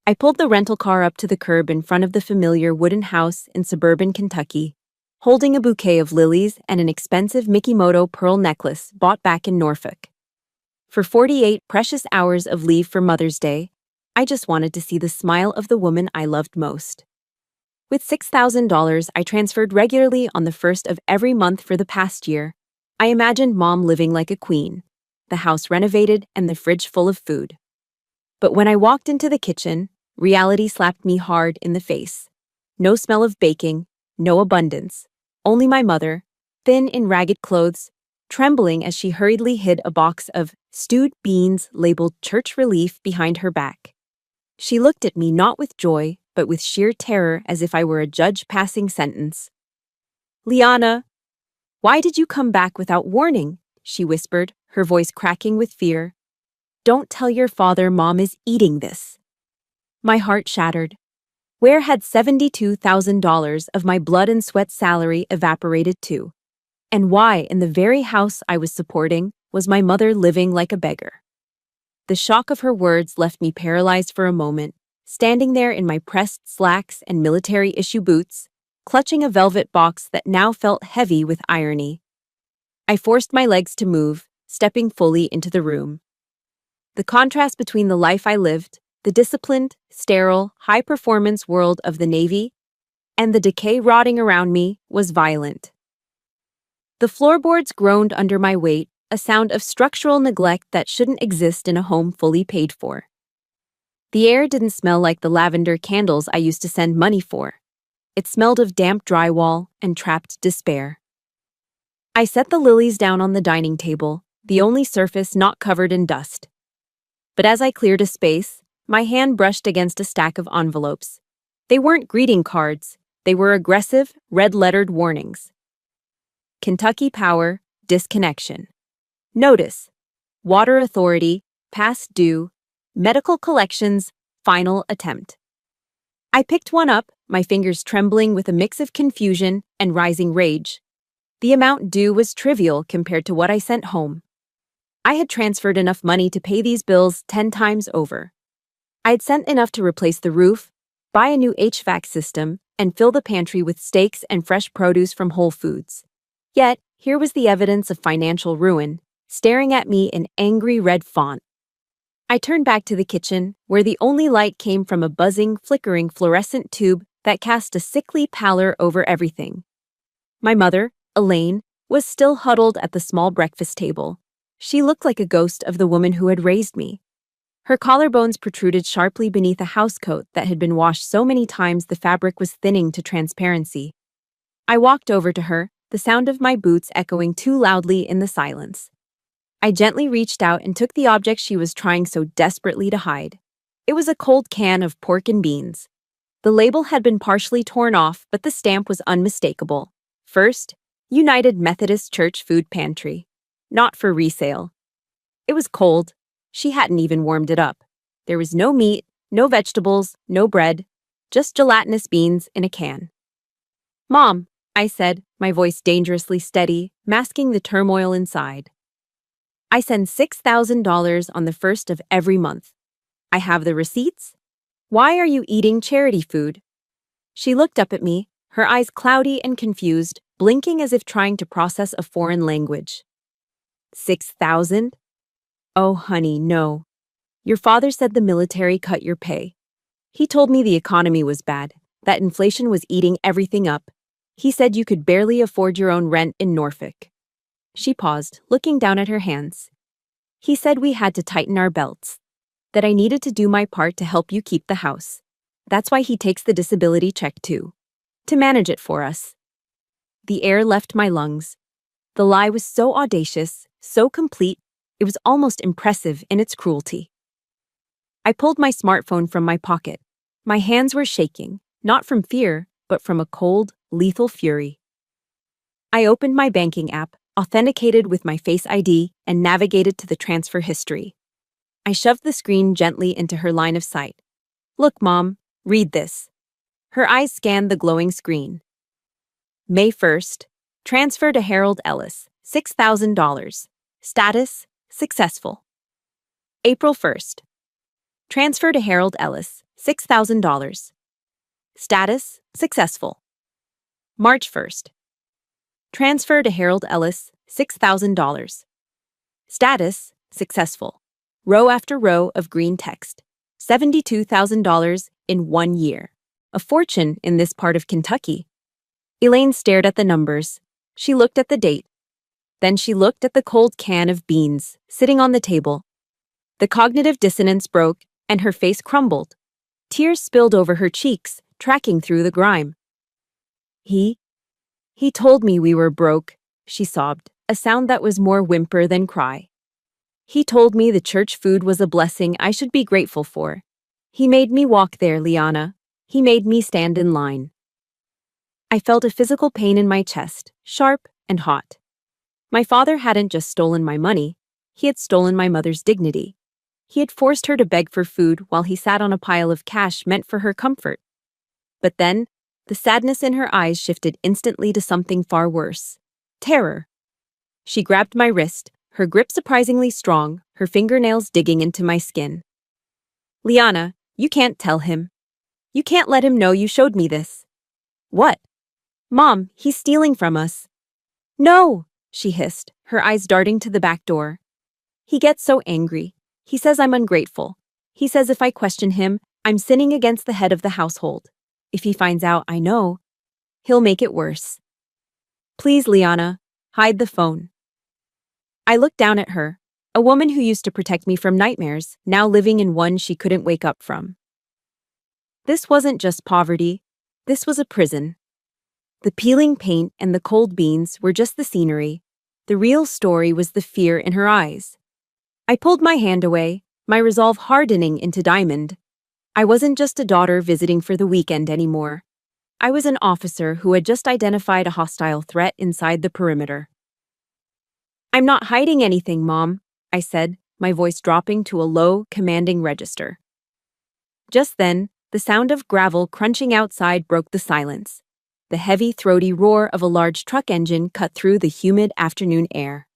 I pulled the rental car up to the curb in front of the familiar wooden house in suburban Kentucky, holding a bouquet of lilies and an expensive Mikimoto pearl necklace bought back in Norfolk. For 48 precious hours of leave for Mother's Day, I just wanted to see the smile of the woman I loved most. With $6,000 I transferred regularly on the first of every month for the past year, I imagined Mom living like a queen, the house renovated and the fridge full of food. But when I walked into the kitchen, reality slapped me hard in the face. No smell of baking, no abundance, only my mother, thin in ragged clothes, trembling as she hurriedly hid a box of stewed beans labeled Church Relief behind her back. She looked at me not with joy, but with sheer terror as if I were a judge passing sentence. "Liana, why did you come back without warning?" she whispered, her voice cracking with fear. "Don't tell your father Mom is eating this." My heart shattered. Where had $72,000 of my blood and sweat salary evaporated to? And why, in the very house I was supporting, was my mother living like a beggar? The shock of her words left me paralyzed for a moment, standing there in my pressed slacks and military-issue boots, clutching a velvet box that now felt heavy with irony. I forced my legs to move, stepping fully into the room. The contrast between the life I lived, the disciplined, sterile, high-performance world of the Navy, and the decay rotting around me was violent. The floorboards groaned under my weight, a sound of structural neglect that shouldn't exist in a home fully paid for. The air didn't smell like the lavender candles I used to send money for. It smelled of damp drywall and trapped despair. I set the lilies down on the dining table, the only surface not covered in dust. But as I cleared a space, my hand brushed against a stack of envelopes. They weren't greeting cards. They were aggressive, red-lettered warnings. Kentucky Power, disconnection. Notice: Water Authority, past due. Medical collections, final attempt. I picked one up, my fingers trembling with a mix of confusion and rising rage. The amount due was trivial compared to what I sent home. I had transferred enough money to pay these bills 10 times over. I had sent enough to replace the roof, buy a new HVAC system, and fill the pantry with steaks and fresh produce from Whole Foods. Yet, here was the evidence of financial ruin, staring at me in angry red font. I turned back to the kitchen, where the only light came from a buzzing, flickering fluorescent tube that cast a sickly pallor over everything. My mother, Elaine, was still huddled at the small breakfast table. She looked like a ghost of the woman who had raised me. Her collarbones protruded sharply beneath a housecoat that had been washed so many times the fabric was thinning to transparency. I walked over to her, the sound of my boots echoing too loudly in the silence. I gently reached out and took the object she was trying so desperately to hide. It was a cold can of pork and beans. The label had been partially torn off, but the stamp was unmistakable. First, United Methodist Church Food Pantry. Not for resale. It was cold. She hadn't even warmed it up. There was no meat, no vegetables, no bread, just gelatinous beans in a can. "Mom," I said, my voice dangerously steady, masking the turmoil inside. "I send $6,000 on the first of every month. I have the receipts. Why are you eating charity food?" She looked up at me, her eyes cloudy and confused, blinking as if trying to process a foreign language. 6,000? Oh, honey, no. Your father said the military cut your pay. He told me the economy was bad, that inflation was eating everything up. He said you could barely afford your own rent in Norfolk. She paused, looking down at her hands. He said we had to tighten our belts, that I needed to do my part to help you keep the house. That's why he takes the disability check too, to manage it for us. The air left my lungs. The lie was so audacious, so complete, it was almost impressive in its cruelty. I pulled my smartphone from my pocket. My hands were shaking, not from fear, but from a cold, lethal fury. I opened my banking app, authenticated with my Face ID, and navigated to the transfer history. I shoved the screen gently into her line of sight. "Look, Mom, read this." Her eyes scanned the glowing screen. May 1st, transfer to Harold Ellis, $6,000. Status, successful. April 1st, transfer to Harold Ellis, $6,000. Status, successful. March 1st. Transfer to Harold Ellis, $6,000. Status, successful. Row after row of green text. $72,000 in 1 year. A fortune in this part of Kentucky. Elaine stared at the numbers. She looked at the date. Then she looked at the cold can of beans sitting on the table. The cognitive dissonance broke, and her face crumbled. Tears spilled over her cheeks, tracking through the grime. He told me we were broke, she sobbed, a sound that was more whimper than cry. He told me the church food was a blessing I should be grateful for. He made me walk there, Liana. He made me stand in line. I felt a physical pain in my chest, sharp and hot. My father hadn't just stolen my money, he had stolen my mother's dignity. He had forced her to beg for food while he sat on a pile of cash meant for her comfort. But then, the sadness in her eyes shifted instantly to something far worse. Terror. She grabbed my wrist, her grip surprisingly strong, her fingernails digging into my skin. Liana, you can't tell him. You can't let him know you showed me this. What? Mom, he's stealing from us. No, she hissed, her eyes darting to the back door. He gets so angry. He says I'm ungrateful. He says if I question him, I'm sinning against the head of the household. If he finds out I know, he'll make it worse. Please, Liana, hide the phone. I looked down at her, a woman who used to protect me from nightmares, now living in one she couldn't wake up from. This wasn't just poverty. This was a prison. The peeling paint and the cold beans were just the scenery. The real story was the fear in her eyes. I pulled my hand away, my resolve hardening into diamond. I wasn't just a daughter visiting for the weekend anymore. I was an officer who had just identified a hostile threat inside the perimeter. I'm not hiding anything, Mom, I said, my voice dropping to a low, commanding register. Just then, the sound of gravel crunching outside broke the silence. The heavy, throaty roar of a large truck engine cut through the humid afternoon air.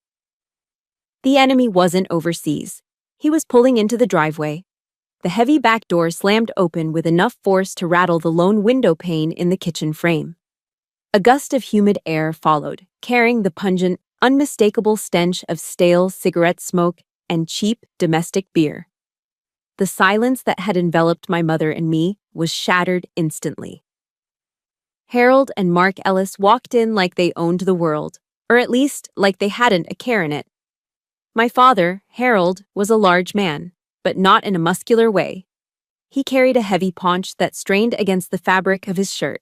The enemy wasn't overseas. He was pulling into the driveway. The heavy back door slammed open with enough force to rattle the lone window pane in the kitchen frame. A gust of humid air followed, carrying the pungent, unmistakable stench of stale cigarette smoke and cheap domestic beer. The silence that had enveloped my mother and me was shattered instantly. Harold and Mark Ellis walked in like they owned the world, or at least like they hadn't a care in it. My father, Harold, was a large man, but not in a muscular way. He carried a heavy paunch that strained against the fabric of his shirt.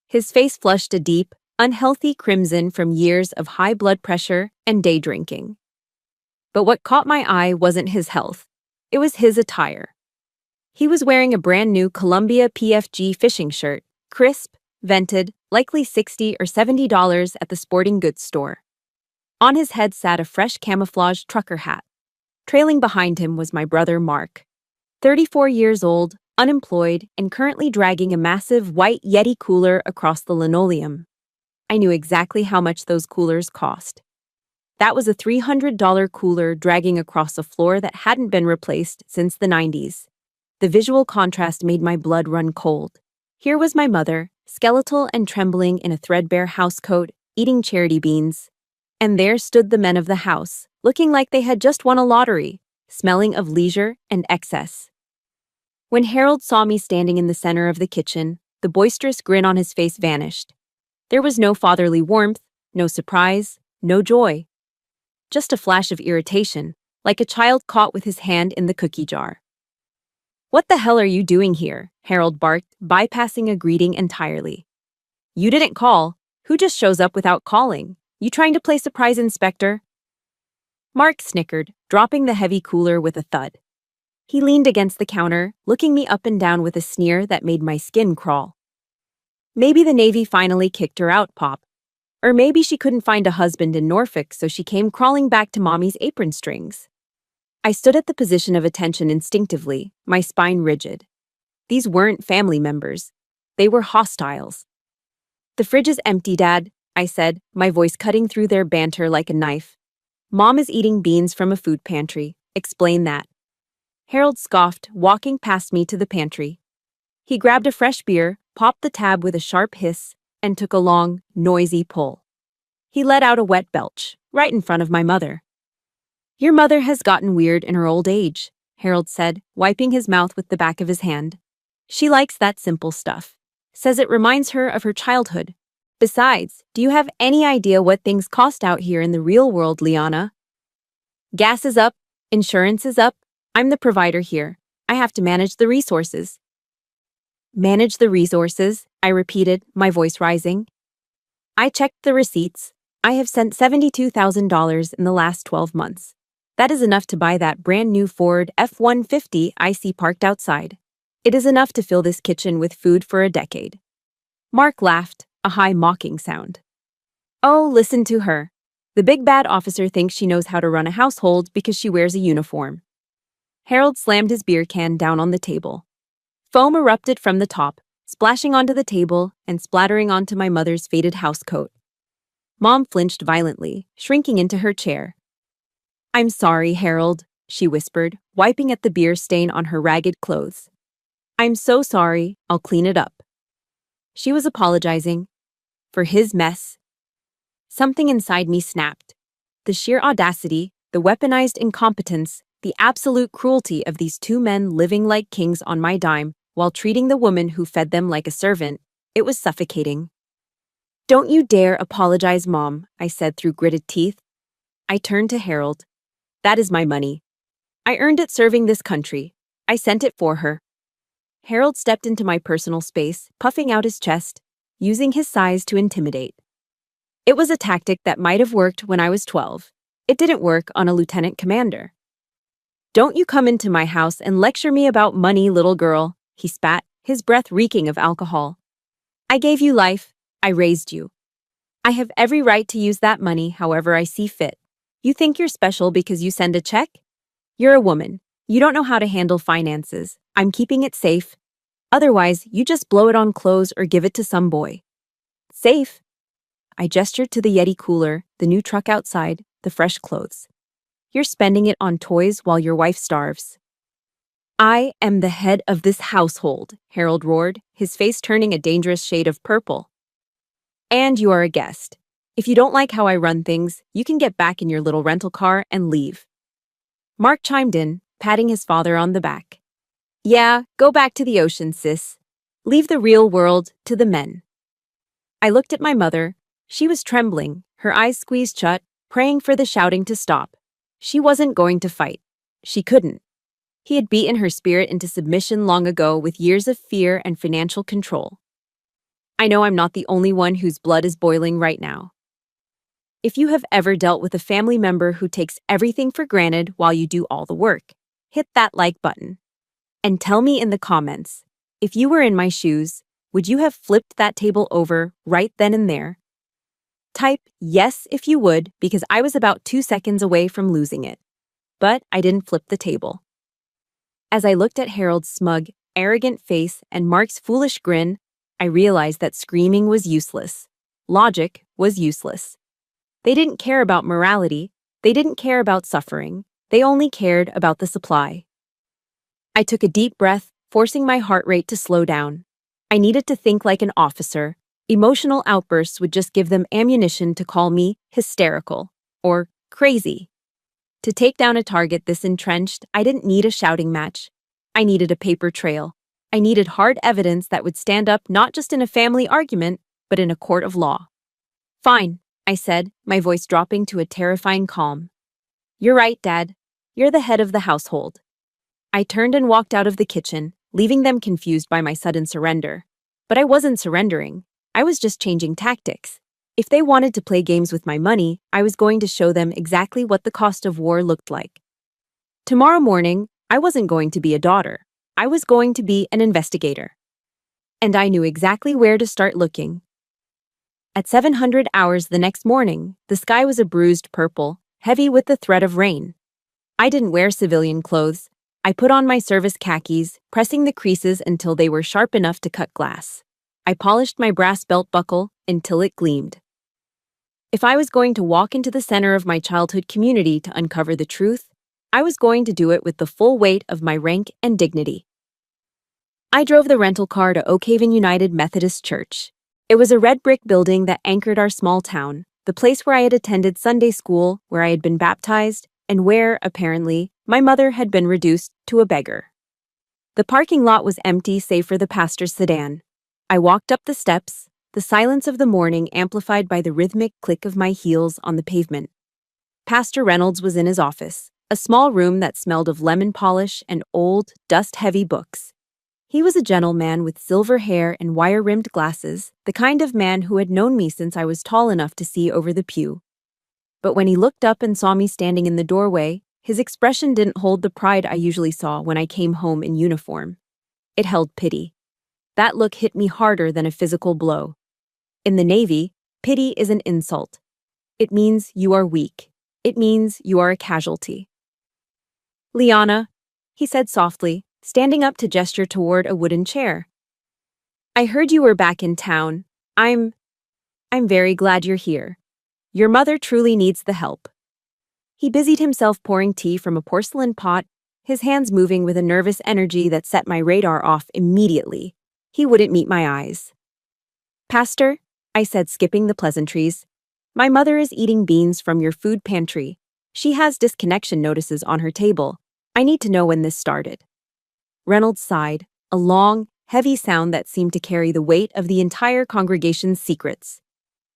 His face flushed a deep, unhealthy crimson from years of high blood pressure and day drinking. But what caught my eye wasn't his health. It was his attire. He was wearing a brand new Columbia PFG fishing shirt, crisp, vented, likely $60 or $70 at the sporting goods store. On his head sat a fresh camouflage trucker hat. Trailing behind him was my brother Mark, 34 years old, unemployed, and currently dragging a massive white Yeti cooler across the linoleum. I knew exactly how much those coolers cost. That was a $300 cooler dragging across a floor that hadn't been replaced since the 90s. The visual contrast made my blood run cold. Here was my mother, skeletal and trembling in a threadbare housecoat, eating charity beans. And there stood the men of the house, looking like they had just won a lottery, smelling of leisure and excess. When Harold saw me standing in the center of the kitchen, the boisterous grin on his face vanished. There was no fatherly warmth, no surprise, no joy. Just a flash of irritation, like a child caught with his hand in the cookie jar. "What the hell are you doing here?" Harold barked, bypassing a greeting entirely. "You didn't call. Who just shows up without calling? You trying to play surprise inspector?" Mark snickered, dropping the heavy cooler with a thud. He leaned against the counter, looking me up and down with a sneer that made my skin crawl. Maybe the Navy finally kicked her out, Pop. Or maybe she couldn't find a husband in Norfolk, so she came crawling back to Mommy's apron strings. I stood at the position of attention instinctively, my spine rigid. These weren't family members. They were hostiles. "The fridge is empty, Dad," I said, my voice cutting through their banter like a knife. "Mom is eating beans from a food pantry. Explain that." Harold scoffed, walking past me to the pantry. He grabbed a fresh beer, popped the tab with a sharp hiss, and took a long, noisy pull. He let out a wet belch, right in front of my mother. "Your mother has gotten weird in her old age," Harold said, wiping his mouth with the back of his hand. "She likes that simple stuff. Says it reminds her of her childhood. Besides, do you have any idea what things cost out here in the real world, Liana? Gas is up, insurance is up. I'm the provider here. I have to manage the resources." "Manage the resources," I repeated, my voice rising. "I checked the receipts. I have sent $72,000 in the last 12 months. That is enough to buy that brand new Ford F-150 I see parked outside. It is enough to fill this kitchen with food for a decade." Mark laughed, a high mocking sound. "Oh, listen to her. The big bad officer thinks she knows how to run a household because she wears a uniform." Harold slammed his beer can down on the table. Foam erupted from the top, splashing onto the table and splattering onto my mother's faded housecoat. Mom flinched violently, shrinking into her chair. "I'm sorry, Harold," she whispered, wiping at the beer stain on her ragged clothes. "I'm so sorry, I'll clean it up." She was apologizing. For his mess. Something inside me snapped. The sheer audacity, the weaponized incompetence, the absolute cruelty of these two men living like kings on my dime while treating the woman who fed them like a servant, it was suffocating. "Don't you dare apologize, Mom," I said through gritted teeth. I turned to Harold. "That is my money. I earned it serving this country. I sent it for her." Harold stepped into my personal space, puffing out his chest, using his size to intimidate. It was a tactic that might have worked when I was 12. It didn't work on a lieutenant commander. "Don't you come into my house and lecture me about money, little girl," he spat, his breath reeking of alcohol. "I gave you life. I raised you. I have every right to use that money however I see fit. You think you're special because you send a check? You're a woman. You don't know how to handle finances. I'm keeping it safe. Otherwise, you just blow it on clothes or give it to some boy." "Safe?" I gestured to the Yeti cooler, the new truck outside, the fresh clothes. "You're spending it on toys while your wife starves." "I am the head of this household," Harold roared, his face turning a dangerous shade of purple. "And you are a guest. If you don't like how I run things, you can get back in your little rental car and leave." Mark chimed in, patting his father on the back. "Yeah, go back to the ocean, sis. Leave the real world to the men." I looked at my mother. She was trembling, her eyes squeezed shut, praying for the shouting to stop. She wasn't going to fight. She couldn't. He had beaten her spirit into submission long ago with years of fear and financial control. I know I'm not the only one whose blood is boiling right now. If you have ever dealt with a family member who takes everything for granted while you do all the work, hit that like button. And tell me in the comments, if you were in my shoes, would you have flipped that table over right then and there? Type yes if you would, because I was about 2 seconds away from losing it. But I didn't flip the table. As I looked at Harold's smug, arrogant face and Mark's foolish grin, I realized that screaming was useless. Logic was useless. They didn't care about morality. They didn't care about suffering. They only cared about the supply. I took a deep breath, forcing my heart rate to slow down. I needed to think like an officer. Emotional outbursts would just give them ammunition to call me hysterical or crazy. To take down a target this entrenched, I didn't need a shouting match. I needed a paper trail. I needed hard evidence that would stand up not just in a family argument, but in a court of law. "Fine," I said, my voice dropping to a terrifying calm. "You're right, Dad. You're the head of the household." I turned and walked out of the kitchen, leaving them confused by my sudden surrender. But I wasn't surrendering. I was just changing tactics. If they wanted to play games with my money, I was going to show them exactly what the cost of war looked like. Tomorrow morning, I wasn't going to be a daughter. I was going to be an investigator. And I knew exactly where to start looking. At 700 hours the next morning, the sky was a bruised purple, heavy with the threat of rain. I didn't wear civilian clothes. I put on my service khakis, pressing the creases until they were sharp enough to cut glass. I polished my brass belt buckle until it gleamed. If I was going to walk into the center of my childhood community to uncover the truth, I was going to do it with the full weight of my rank and dignity. I drove the rental car to Oak Haven United Methodist Church. It was a red brick building that anchored our small town, the place where I had attended Sunday school, where I had been baptized, and where, apparently, my mother had been reduced to a beggar. The parking lot was empty save for the pastor's sedan. I walked up the steps, the silence of the morning amplified by the rhythmic click of my heels on the pavement. Pastor Reynolds was in his office, a small room that smelled of lemon polish and old, dust-heavy books. He was a gentleman with silver hair and wire-rimmed glasses, the kind of man who had known me since I was tall enough to see over the pew. But when he looked up and saw me standing in the doorway, his expression didn't hold the pride I usually saw when I came home in uniform. It held pity. That look hit me harder than a physical blow. In the Navy, pity is an insult. It means you are weak. It means you are a casualty. "Liana," he said softly, standing up to gesture toward a wooden chair. "I heard you were back in town. I'm very glad you're here. Your mother truly needs the help." He busied himself pouring tea from a porcelain pot, his hands moving with a nervous energy that set my radar off immediately. He wouldn't meet my eyes. "Pastor," I said, skipping the pleasantries, "my mother is eating beans from your food pantry. She has disconnection notices on her table. I need to know when this started." Reynolds sighed, a long, heavy sound that seemed to carry the weight of the entire congregation's secrets.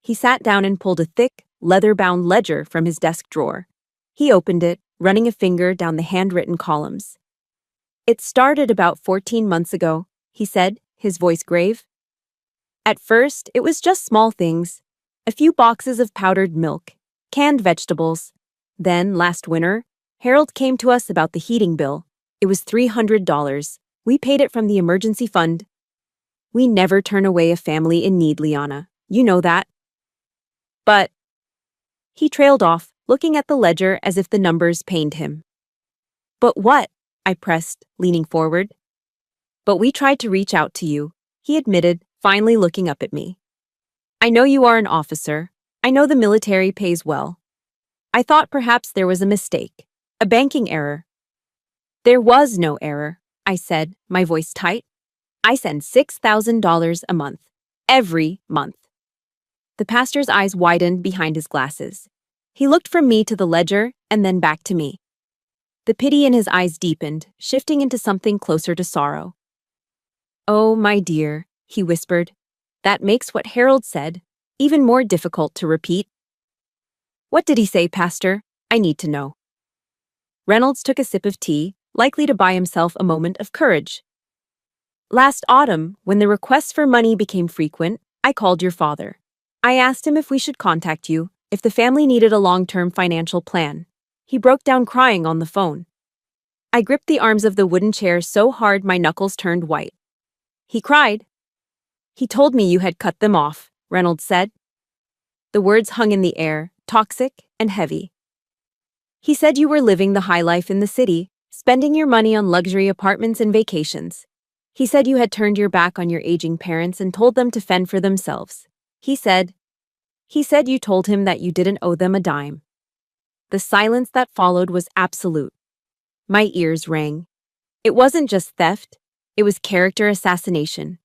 He sat down and pulled a thick, leather-bound ledger from his desk drawer. He opened it, running a finger down the handwritten columns. "It started about 14 months ago," he said, his voice grave. "At first, it was just small things. A few boxes of powdered milk, canned vegetables. Then, last winter, Harold came to us about the heating bill. It was $300. We paid it from the emergency fund. We never turn away a family in need, Liana. You know that." "But—" He trailed off, looking at the ledger as if the numbers pained him. "But what?" I pressed, leaning forward. "But we tried to reach out to you," he admitted, finally looking up at me. "I know you are an officer. I know the military pays well. I thought perhaps there was a mistake, a banking error." "There was no error," I said, my voice tight. "I send $6,000 a month. Every month." The pastor's eyes widened behind his glasses. He looked from me to the ledger and then back to me. The pity in his eyes deepened, shifting into something closer to sorrow. "Oh, my dear," he whispered. "That makes what Harold said even more difficult to repeat." "What did he say, Pastor? I need to know." Reynolds took a sip of tea, likely to buy himself a moment of courage. "Last autumn, when the requests for money became frequent, I called your father. I asked him if we should contact you, if the family needed a long-term financial plan. He broke down crying on the phone. I gripped the arms of the wooden chair so hard my knuckles turned white. He cried. "He told me you had cut them off," Reynolds said. The words hung in the air, toxic and heavy. "He said you were living the high life in the city, spending your money on luxury apartments and vacations. He said you had turned your back on your aging parents and told them to fend for themselves. He said you told him that you didn't owe them a dime." The silence that followed was absolute. My ears rang. It wasn't just theft, it was character assassination.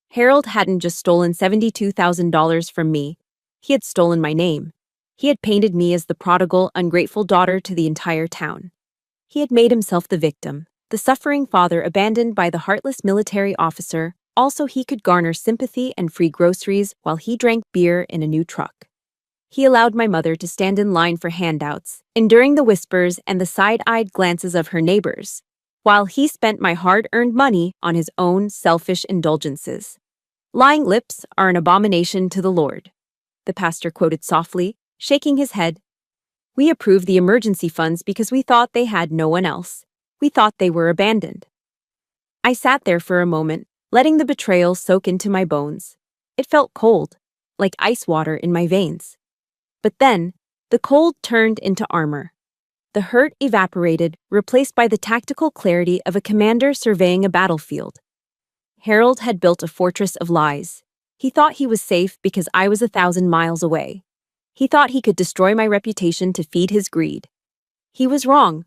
Harold hadn't just stolen $72,000 from me, he had stolen my name. He had painted me as the prodigal, ungrateful daughter to the entire town. He had made himself the victim, the suffering father abandoned by the heartless military officer, also he could garner sympathy and free groceries while he drank beer in a new truck. He allowed my mother to stand in line for handouts, enduring the whispers and the side-eyed glances of her neighbors, while he spent my hard-earned money on his own selfish indulgences. "Lying lips are an abomination to the Lord," the pastor quoted softly, shaking his head. "We approved the emergency funds because we thought they had no one else. We thought they were abandoned." I sat there for a moment, letting the betrayal soak into my bones. It felt cold, like ice water in my veins. But then, the cold turned into armor. The hurt evaporated, replaced by the tactical clarity of a commander surveying a battlefield. Harold had built a fortress of lies. He thought he was safe because I was 1,000 miles away. He thought he could destroy my reputation to feed his greed. He was wrong.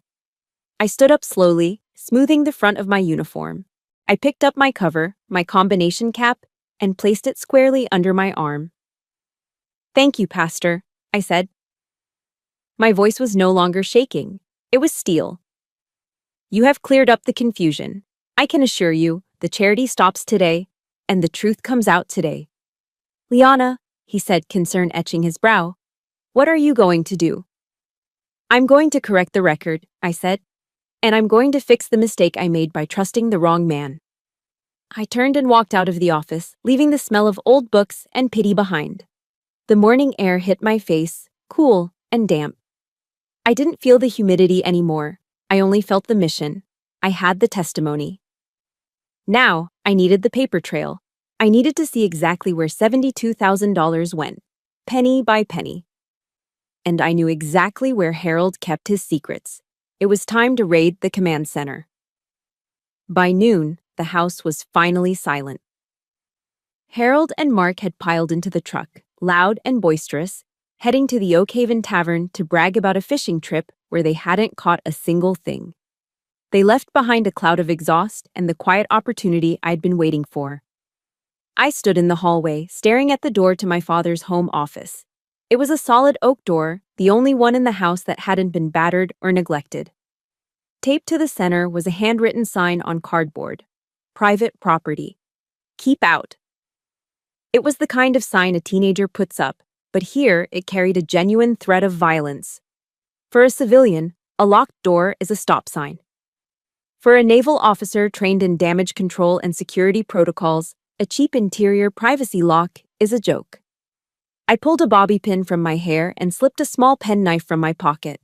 I stood up slowly, smoothing the front of my uniform. I picked up my cover, my combination cap, and placed it squarely under my arm. "Thank you, Pastor," I said. My voice was no longer shaking. It was steel. "You have cleared up the confusion. I can assure you, the charity stops today, and the truth comes out today." "Liana," he said, concern etching his brow, "what are you going to do?" "I'm going to correct the record," I said, "and I'm going to fix the mistake I made by trusting the wrong man." I turned and walked out of the office, leaving the smell of old books and pity behind. The morning air hit my face, cool and damp. I didn't feel the humidity anymore. I only felt the mission. I had the testimony. Now, I needed the paper trail. I needed to see exactly where $72,000 went, penny by penny. And I knew exactly where Harold kept his secrets. It was time to raid the command center. By noon, the house was finally silent. Harold and Mark had piled into the truck, loud and boisterous, heading to the Oak Haven Tavern to brag about a fishing trip where they hadn't caught a single thing. They left behind a cloud of exhaust and the quiet opportunity I'd been waiting for. I stood in the hallway, staring at the door to my father's home office. It was a solid oak door, the only one in the house that hadn't been battered or neglected. Taped to the center was a handwritten sign on cardboard. "Private property. Keep out." It was the kind of sign a teenager puts up, but here it carried a genuine threat of violence. For a civilian, a locked door is a stop sign. For a naval officer trained in damage control and security protocols, a cheap interior privacy lock is a joke. I pulled a bobby pin from my hair and slipped a small penknife from my pocket.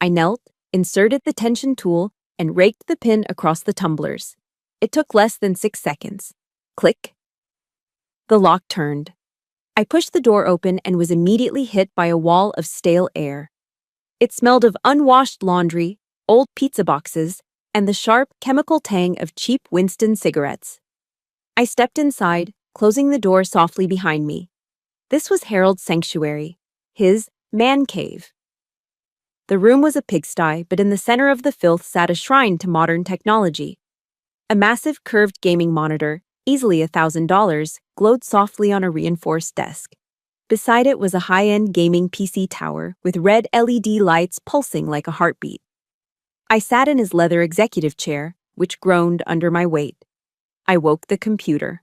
I knelt, inserted the tension tool, and raked the pin across the tumblers. It took less than 6 seconds. Click. The lock turned. I pushed the door open and was immediately hit by a wall of stale air. It smelled of unwashed laundry, old pizza boxes, and the sharp chemical tang of cheap Winston cigarettes. I stepped inside, closing the door softly behind me. This was Harold's sanctuary, his man cave. The room was a pigsty, but in the center of the filth sat a shrine to modern technology. A massive curved gaming monitor, easily $1,000, glowed softly on a reinforced desk. Beside it was a high-end gaming PC tower with red LED lights pulsing like a heartbeat. I sat in his leather executive chair, which groaned under my weight. I woke the computer.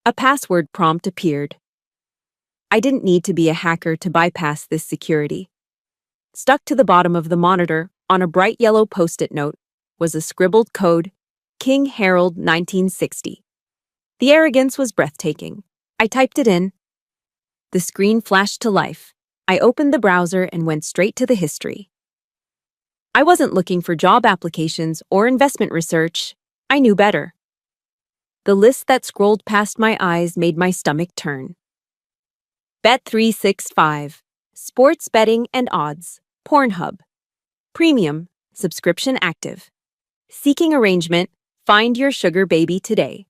A password prompt appeared. I didn't need to be a hacker to bypass this security. Stuck to the bottom of the monitor, on a bright yellow post-it note, was a scribbled code, King Harold 1960. The arrogance was breathtaking. I typed it in. The screen flashed to life. I opened the browser and went straight to the history. I wasn't looking for job applications or investment research. I knew better. The list that scrolled past my eyes made my stomach turn. Bet365, sports betting and odds, Pornhub. Premium, subscription active. Seeking arrangement, find your sugar baby today.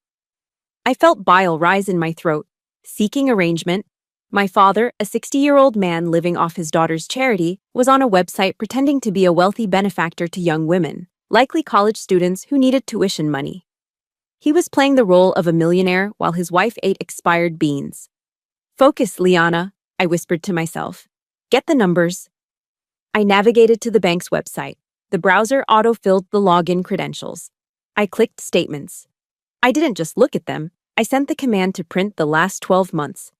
I felt bile rise in my throat. Seeking arrangement. My father, a 60-year-old man living off his daughter's charity, was on a website pretending to be a wealthy benefactor to young women, likely college students who needed tuition money. He was playing the role of a millionaire while his wife ate expired beans. "Focus, Liana," I whispered to myself. "Get the numbers." I navigated to the bank's website. The browser auto-filled the login credentials. I clicked statements. I didn't just look at them. I sent the command to print the last 12 months.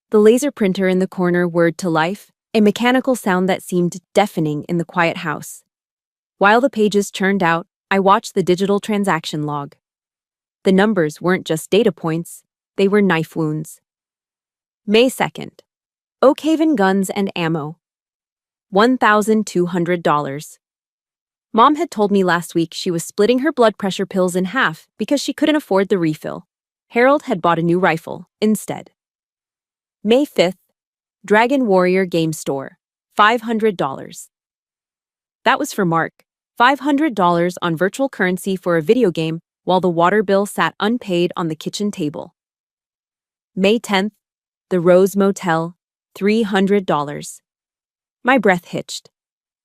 The laser printer in the corner whirred to life, a mechanical sound that seemed deafening in the quiet house. While the pages churned out, I watched the digital transaction log. The numbers weren't just data points, they were knife wounds. May 2nd. Oak Haven Guns and Ammo. $1,200. Mom had told me last week she was splitting her blood pressure pills in half because she couldn't afford the refill. Harold had bought a new rifle instead. May 5th. Dragon Warrior Game Store. $500. That was for Mark. $500 on virtual currency for a video game while the water bill sat unpaid on the kitchen table. May 10th. The Rose Motel. $300. My breath hitched.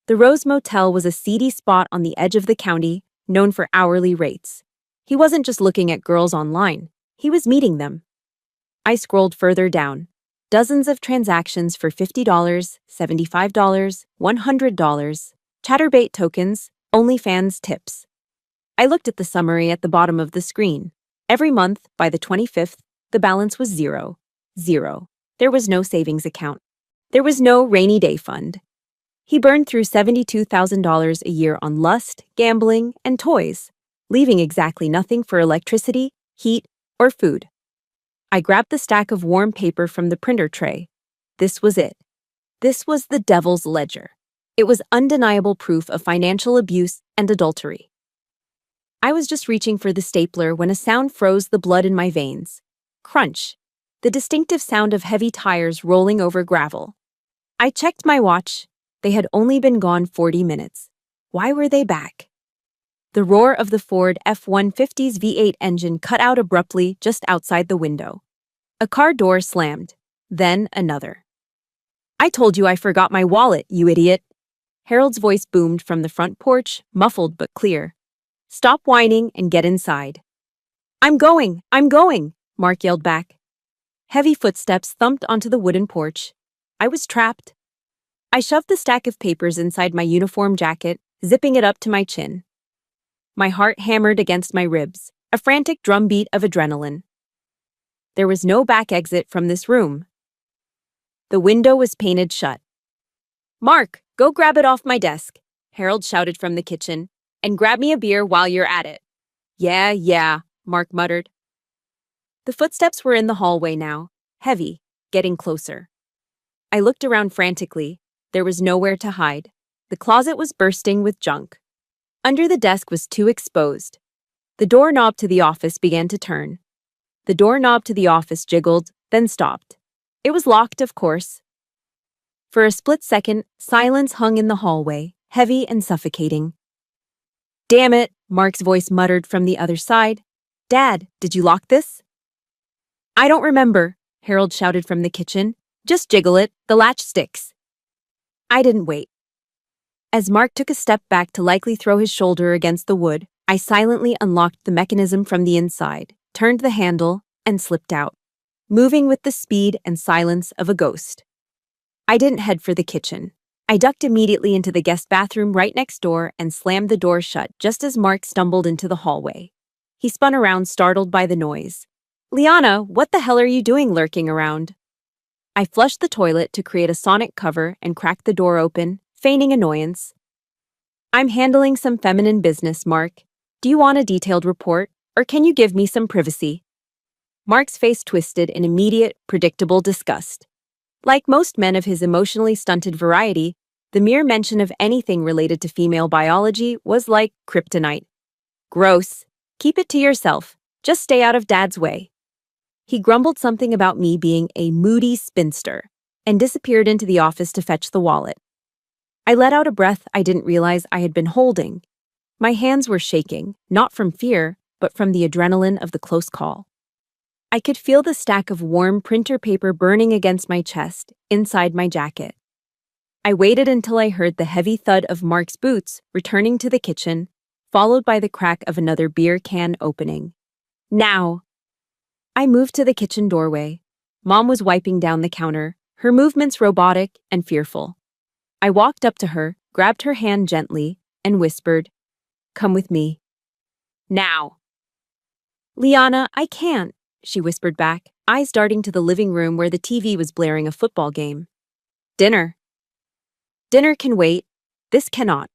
The Rose Motel was a seedy spot on the edge of the county, known for hourly rates. He wasn't just looking at girls online, he was meeting them. I scrolled further down. Dozens of transactions for $50, $75, $100, Chatterbait tokens, OnlyFans tips. I looked at the summary at the bottom of the screen. Every month, by the 25th, the balance was zero. Zero. There was no savings account. There was no rainy day fund. He burned through $72,000 a year on lust, gambling, and toys, leaving exactly nothing for electricity, heat, or food. I grabbed the stack of warm paper from the printer tray. This was it. This was the devil's ledger. It was undeniable proof of financial abuse and adultery. I was just reaching for the stapler when a sound froze the blood in my veins. Crunch. The distinctive sound of heavy tires rolling over gravel. I checked my watch. They had only been gone 40 minutes. Why were they back? The roar of the Ford F-150's V8 engine cut out abruptly just outside the window. A car door slammed. Then another. "I told you I forgot my wallet, you idiot." Harold's voice boomed from the front porch, muffled but clear. "Stop whining and get inside." I'm going, Mark yelled back. Heavy footsteps thumped onto the wooden porch. I was trapped. I shoved the stack of papers inside my uniform jacket, zipping it up to my chin. My heart hammered against my ribs, a frantic drumbeat of adrenaline. There was no back exit from this room. The window was painted shut. "Mark, go grab it off my desk," Harold shouted from the kitchen, "and grab me a beer while you're at it." Yeah, Mark muttered. The footsteps were in the hallway now, heavy, getting closer. I looked around frantically. There was nowhere to hide. The closet was bursting with junk. Under the desk was too exposed. The doorknob to the office began to turn. The doorknob to the office jiggled, then stopped. It was locked, of course. For a split second, silence hung in the hallway, heavy and suffocating. "Damn it," Mark's voice muttered from the other side. "Dad, did you lock this?" "I don't remember," Harold shouted from the kitchen. "Just jiggle it, the latch sticks." I didn't wait. As Mark took a step back to likely throw his shoulder against the wood, I silently unlocked the mechanism from the inside, turned the handle, and slipped out, moving with the speed and silence of a ghost. I didn't head for the kitchen. I ducked immediately into the guest bathroom right next door and slammed the door shut just as Mark stumbled into the hallway. He spun around, startled by the noise. "Liana, what the hell are you doing lurking around?" I flushed the toilet to create a sonic cover and cracked the door open, feigning annoyance. "I'm handling some feminine business, Mark. Do you want a detailed report, or can you give me some privacy?" Mark's face twisted in immediate, predictable disgust. Like most men of his emotionally stunted variety, the mere mention of anything related to female biology was like kryptonite. "Gross. Keep it to yourself. Just stay out of Dad's way." He grumbled something about me being a moody spinster and disappeared into the office to fetch the wallet. I let out a breath I didn't realize I had been holding. My hands were shaking, not from fear, but from the adrenaline of the close call. I could feel the stack of warm printer paper burning against my chest, inside my jacket. I waited until I heard the heavy thud of Mark's boots returning to the kitchen, followed by the crack of another beer can opening. "Now!" I moved to the kitchen doorway. Mom was wiping down the counter, her movements robotic and fearful. I walked up to her, grabbed her hand gently, and whispered, "Come with me." "Now." "Liana, I can't," she whispered back, eyes darting to the living room where the TV was blaring a football game. "Dinner." "Dinner can wait. This cannot."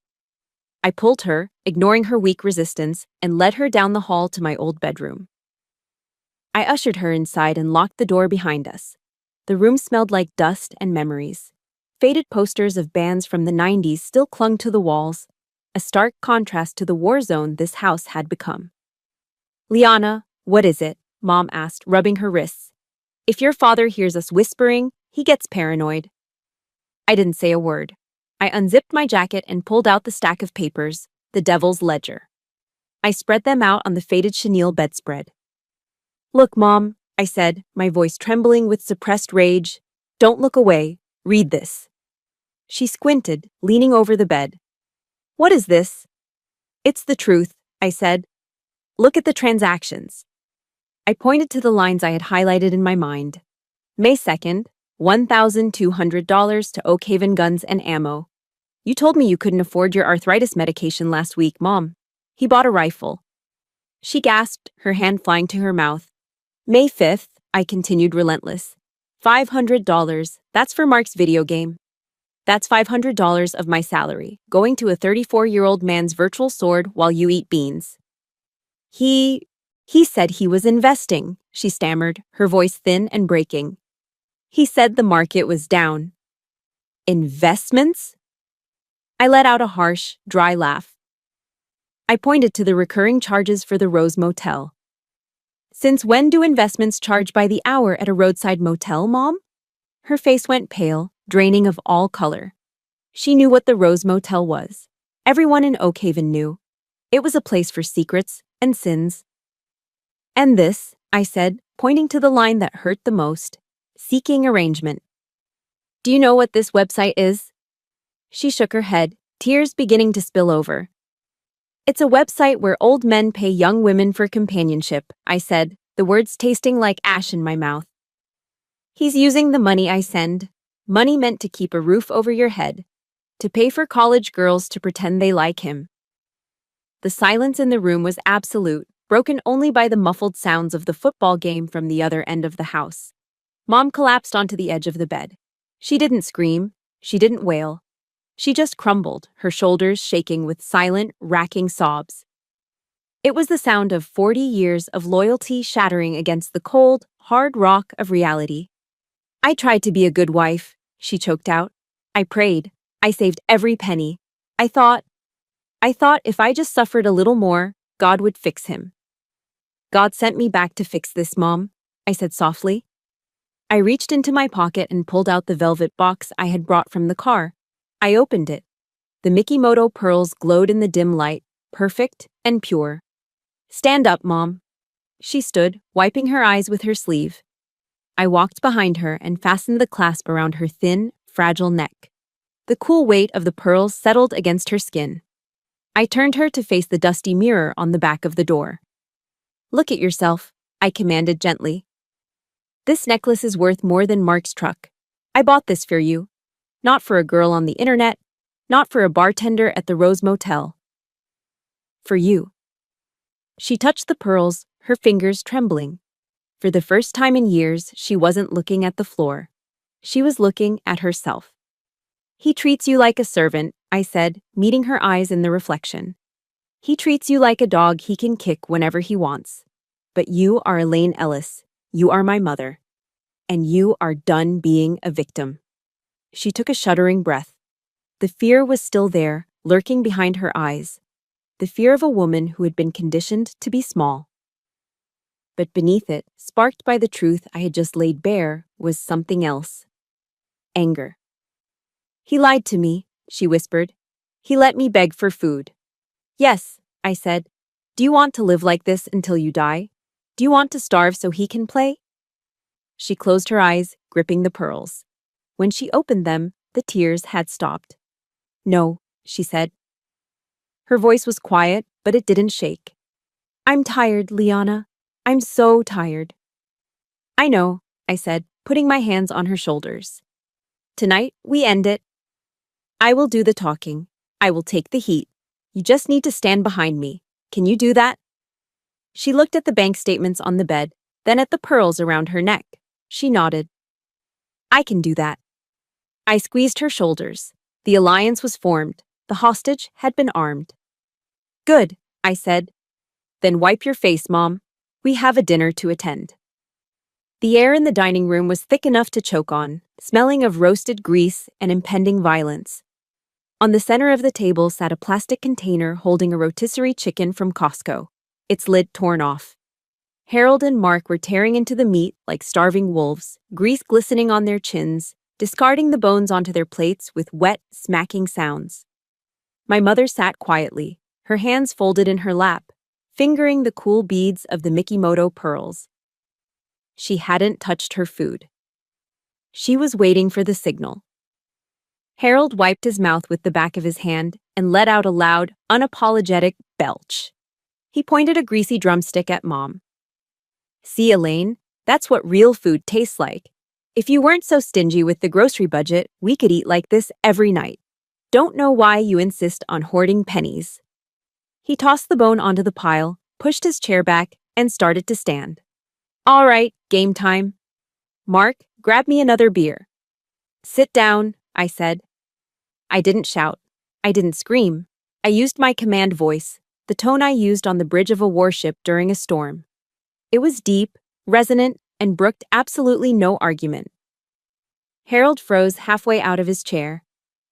I pulled her, ignoring her weak resistance, and led her down the hall to my old bedroom. I ushered her inside and locked the door behind us. The room smelled like dust and memories. Faded posters of bands from the 90s still clung to the walls, a stark contrast to the war zone this house had become. "Liana, what is it?" Mom asked, rubbing her wrists. "If your father hears us whispering, he gets paranoid." I didn't say a word. I unzipped my jacket and pulled out the stack of papers, the devil's ledger. I spread them out on the faded chenille bedspread. "Look, Mom," I said, my voice trembling with suppressed rage. "Don't look away. Read this." She squinted, leaning over the bed. "What is this?" "It's the truth," I said. Look at the transactions. I pointed to the lines I had highlighted in my mind. May 2nd, $1,200 to Oak Haven Guns and Ammo. You told me you couldn't afford your arthritis medication last week, Mom. He bought a rifle. She gasped, her hand flying to her mouth. May 5th, I continued relentless. $500, that's for Mark's video game. That's $500 of my salary, going to a 34-year-old man's virtual sword while you eat beans. He said he was investing, she stammered, her voice thin and breaking. He said the market was down. Investments? I let out a harsh, dry laugh. I pointed to the recurring charges for the Rose Motel. Since when do investments charge by the hour at a roadside motel, Mom? Her face went pale, draining of all color. She knew what the Rose Motel was. Everyone in Oak Haven knew. It was a place for secrets and sins. And this, I said, pointing to the line that hurt the most, seeking arrangement. Do you know what this website is? She shook her head, tears beginning to spill over. It's a website where old men pay young women for companionship, I said, the words tasting like ash in my mouth. He's using the money I send, money meant to keep a roof over your head, to pay for college girls to pretend they like him. The silence in the room was absolute, broken only by the muffled sounds of the football game from the other end of the house. Mom collapsed onto the edge of the bed. She didn't scream, she didn't wail. She just crumbled, her shoulders shaking with silent, racking sobs. It was the sound of 40 years of loyalty shattering against the cold, hard rock of reality. I tried to be a good wife, she choked out. I prayed. I saved every penny. I thought if I just suffered a little more, God would fix him. God sent me back to fix this, Mom, I said softly. I reached into my pocket and pulled out the velvet box I had brought from the car. I opened it. The Mikimoto pearls glowed in the dim light, perfect and pure. Stand up, Mom. She stood, wiping her eyes with her sleeve. I walked behind her and fastened the clasp around her thin, fragile neck. The cool weight of the pearls settled against her skin. I turned her to face the dusty mirror on the back of the door. Look at yourself, I commanded gently. This necklace is worth more than Mark's truck. I bought this for you. Not for a girl on the internet, not for a bartender at the Rose Motel. For you. She touched the pearls, her fingers trembling. For the first time in years, she wasn't looking at the floor. She was looking at herself. He treats you like a servant, I said, meeting her eyes in the reflection. He treats you like a dog he can kick whenever he wants. But you are Elaine Ellis. You are my mother. And you are done being a victim. She took a shuddering breath. The fear was still there, lurking behind her eyes. The fear of a woman who had been conditioned to be small. But beneath it, sparked by the truth I had just laid bare, was something else. Anger. He lied to me, she whispered. He let me beg for food. Yes, I said. Do you want to live like this until you die? Do you want to starve so he can play? She closed her eyes, gripping the pearls. When she opened them, the tears had stopped. No, she said. Her voice was quiet, but it didn't shake. I'm tired, Liana. I'm so tired. I know, I said, putting my hands on her shoulders. Tonight, we end it. I will do the talking. I will take the heat. You just need to stand behind me. Can you do that? She looked at the bank statements on the bed, then at the pearls around her neck. She nodded. I can do that. I squeezed her shoulders. The alliance was formed. The hostage had been armed. Good, I said. Then wipe your face, Mom. We have a dinner to attend. The air in the dining room was thick enough to choke on, smelling of roasted grease and impending violence. On the center of the table sat a plastic container holding a rotisserie chicken from Costco, its lid torn off. Harold and Mark were tearing into the meat like starving wolves, grease glistening on their chins, discarding the bones onto their plates with wet, smacking sounds. My mother sat quietly, her hands folded in her lap, fingering the cool beads of the Mikimoto pearls. She hadn't touched her food. She was waiting for the signal. Harold wiped his mouth with the back of his hand and let out a loud, unapologetic belch. He pointed a greasy drumstick at Mom. See, Elaine, that's what real food tastes like. If you weren't so stingy with the grocery budget, we could eat like this every night. Don't know why you insist on hoarding pennies. He tossed the bone onto the pile, pushed his chair back, and started to stand. All right, game time. Mark, grab me another beer. Sit down, I said. I didn't shout. I didn't scream. I used my command voice, the tone I used on the bridge of a warship during a storm. It was deep, resonant, and brooked absolutely no argument. Harold froze halfway out of his chair.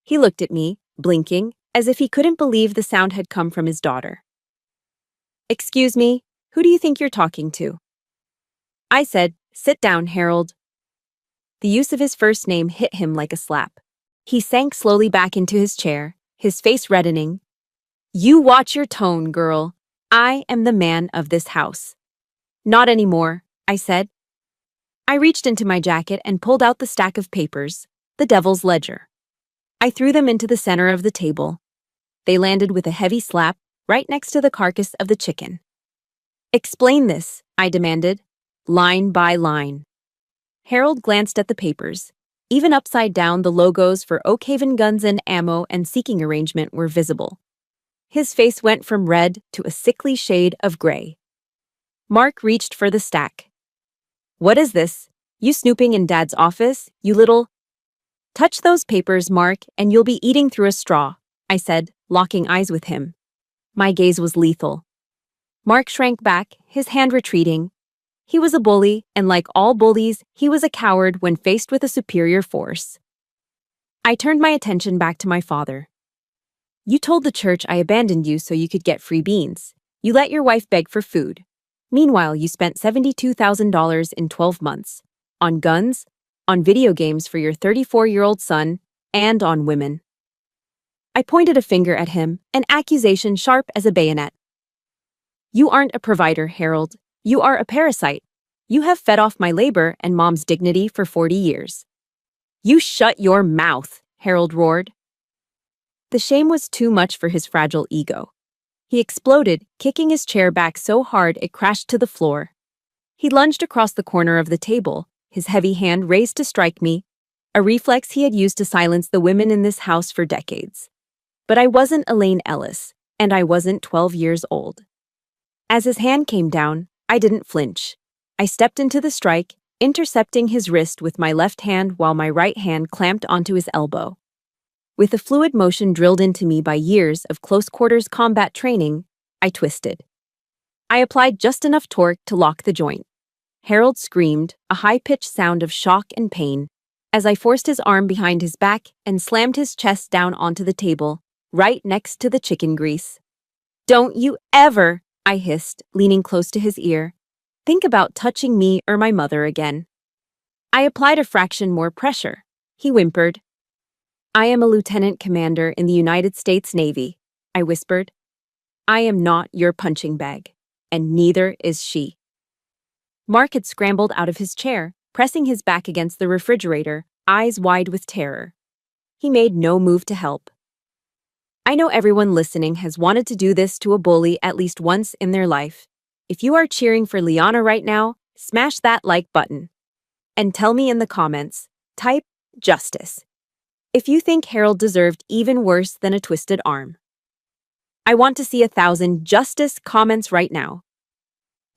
He looked at me, blinking, as if he couldn't believe the sound had come from his daughter. Excuse me, who do you think you're talking to? I said, sit down, Harold. The use of his first name hit him like a slap. He sank slowly back into his chair, his face reddening. You watch your tone, girl. I am the man of this house. Not anymore, I said. I reached into my jacket and pulled out the stack of papers, the devil's ledger. I threw them into the center of the table. They landed with a heavy slap right next to the carcass of the chicken. Explain this, I demanded, line by line. Harold glanced at the papers. Even upside down, the logos for Oakhaven Guns and Ammo and Seeking Arrangement were visible. His face went from red to a sickly shade of gray. Mark reached for the stack. What is this? You snooping in Dad's office, you little... Touch those papers, Mark, and you'll be eating through a straw, I said, locking eyes with him. My gaze was lethal. Mark shrank back, his hand retreating. He was a bully, and like all bullies, he was a coward when faced with a superior force. I turned my attention back to my father. You told the church I abandoned you so you could get free beans. You let your wife beg for food. Meanwhile, you spent $72,000 in 12 months. On guns, on video games for your 34-year-old son, and on women. I pointed a finger at him, an accusation sharp as a bayonet. You aren't a provider, Harold. You are a parasite. You have fed off my labor and Mom's dignity for 40 years. You shut your mouth, Harold roared. The shame was too much for his fragile ego. He exploded, kicking his chair back so hard it crashed to the floor. He lunged across the corner of the table, his heavy hand raised to strike me, a reflex he had used to silence the women in this house for decades. But I wasn't Elaine Ellis, and I wasn't 12 years old. As his hand came down, I didn't flinch. I stepped into the strike, intercepting his wrist with my left hand while my right hand clamped onto his elbow. With a fluid motion drilled into me by years of close-quarters combat training, I twisted. I applied just enough torque to lock the joint. Harold screamed, a high-pitched sound of shock and pain, as I forced his arm behind his back and slammed his chest down onto the table, right next to the chicken grease. Don't you ever, I hissed, leaning close to his ear, think about touching me or my mother again. I applied a fraction more pressure. He whimpered. I am a lieutenant commander in the United States Navy, I whispered. I am not your punching bag, and neither is she. Mark had scrambled out of his chair, pressing his back against the refrigerator, eyes wide with terror. He made no move to help. I know everyone listening has wanted to do this to a bully at least once in their life. If you are cheering for Liana right now, smash that like button. And tell me in the comments, type justice, if you think Harold deserved even worse than a twisted arm. I want to see 1,000 justice comments right now.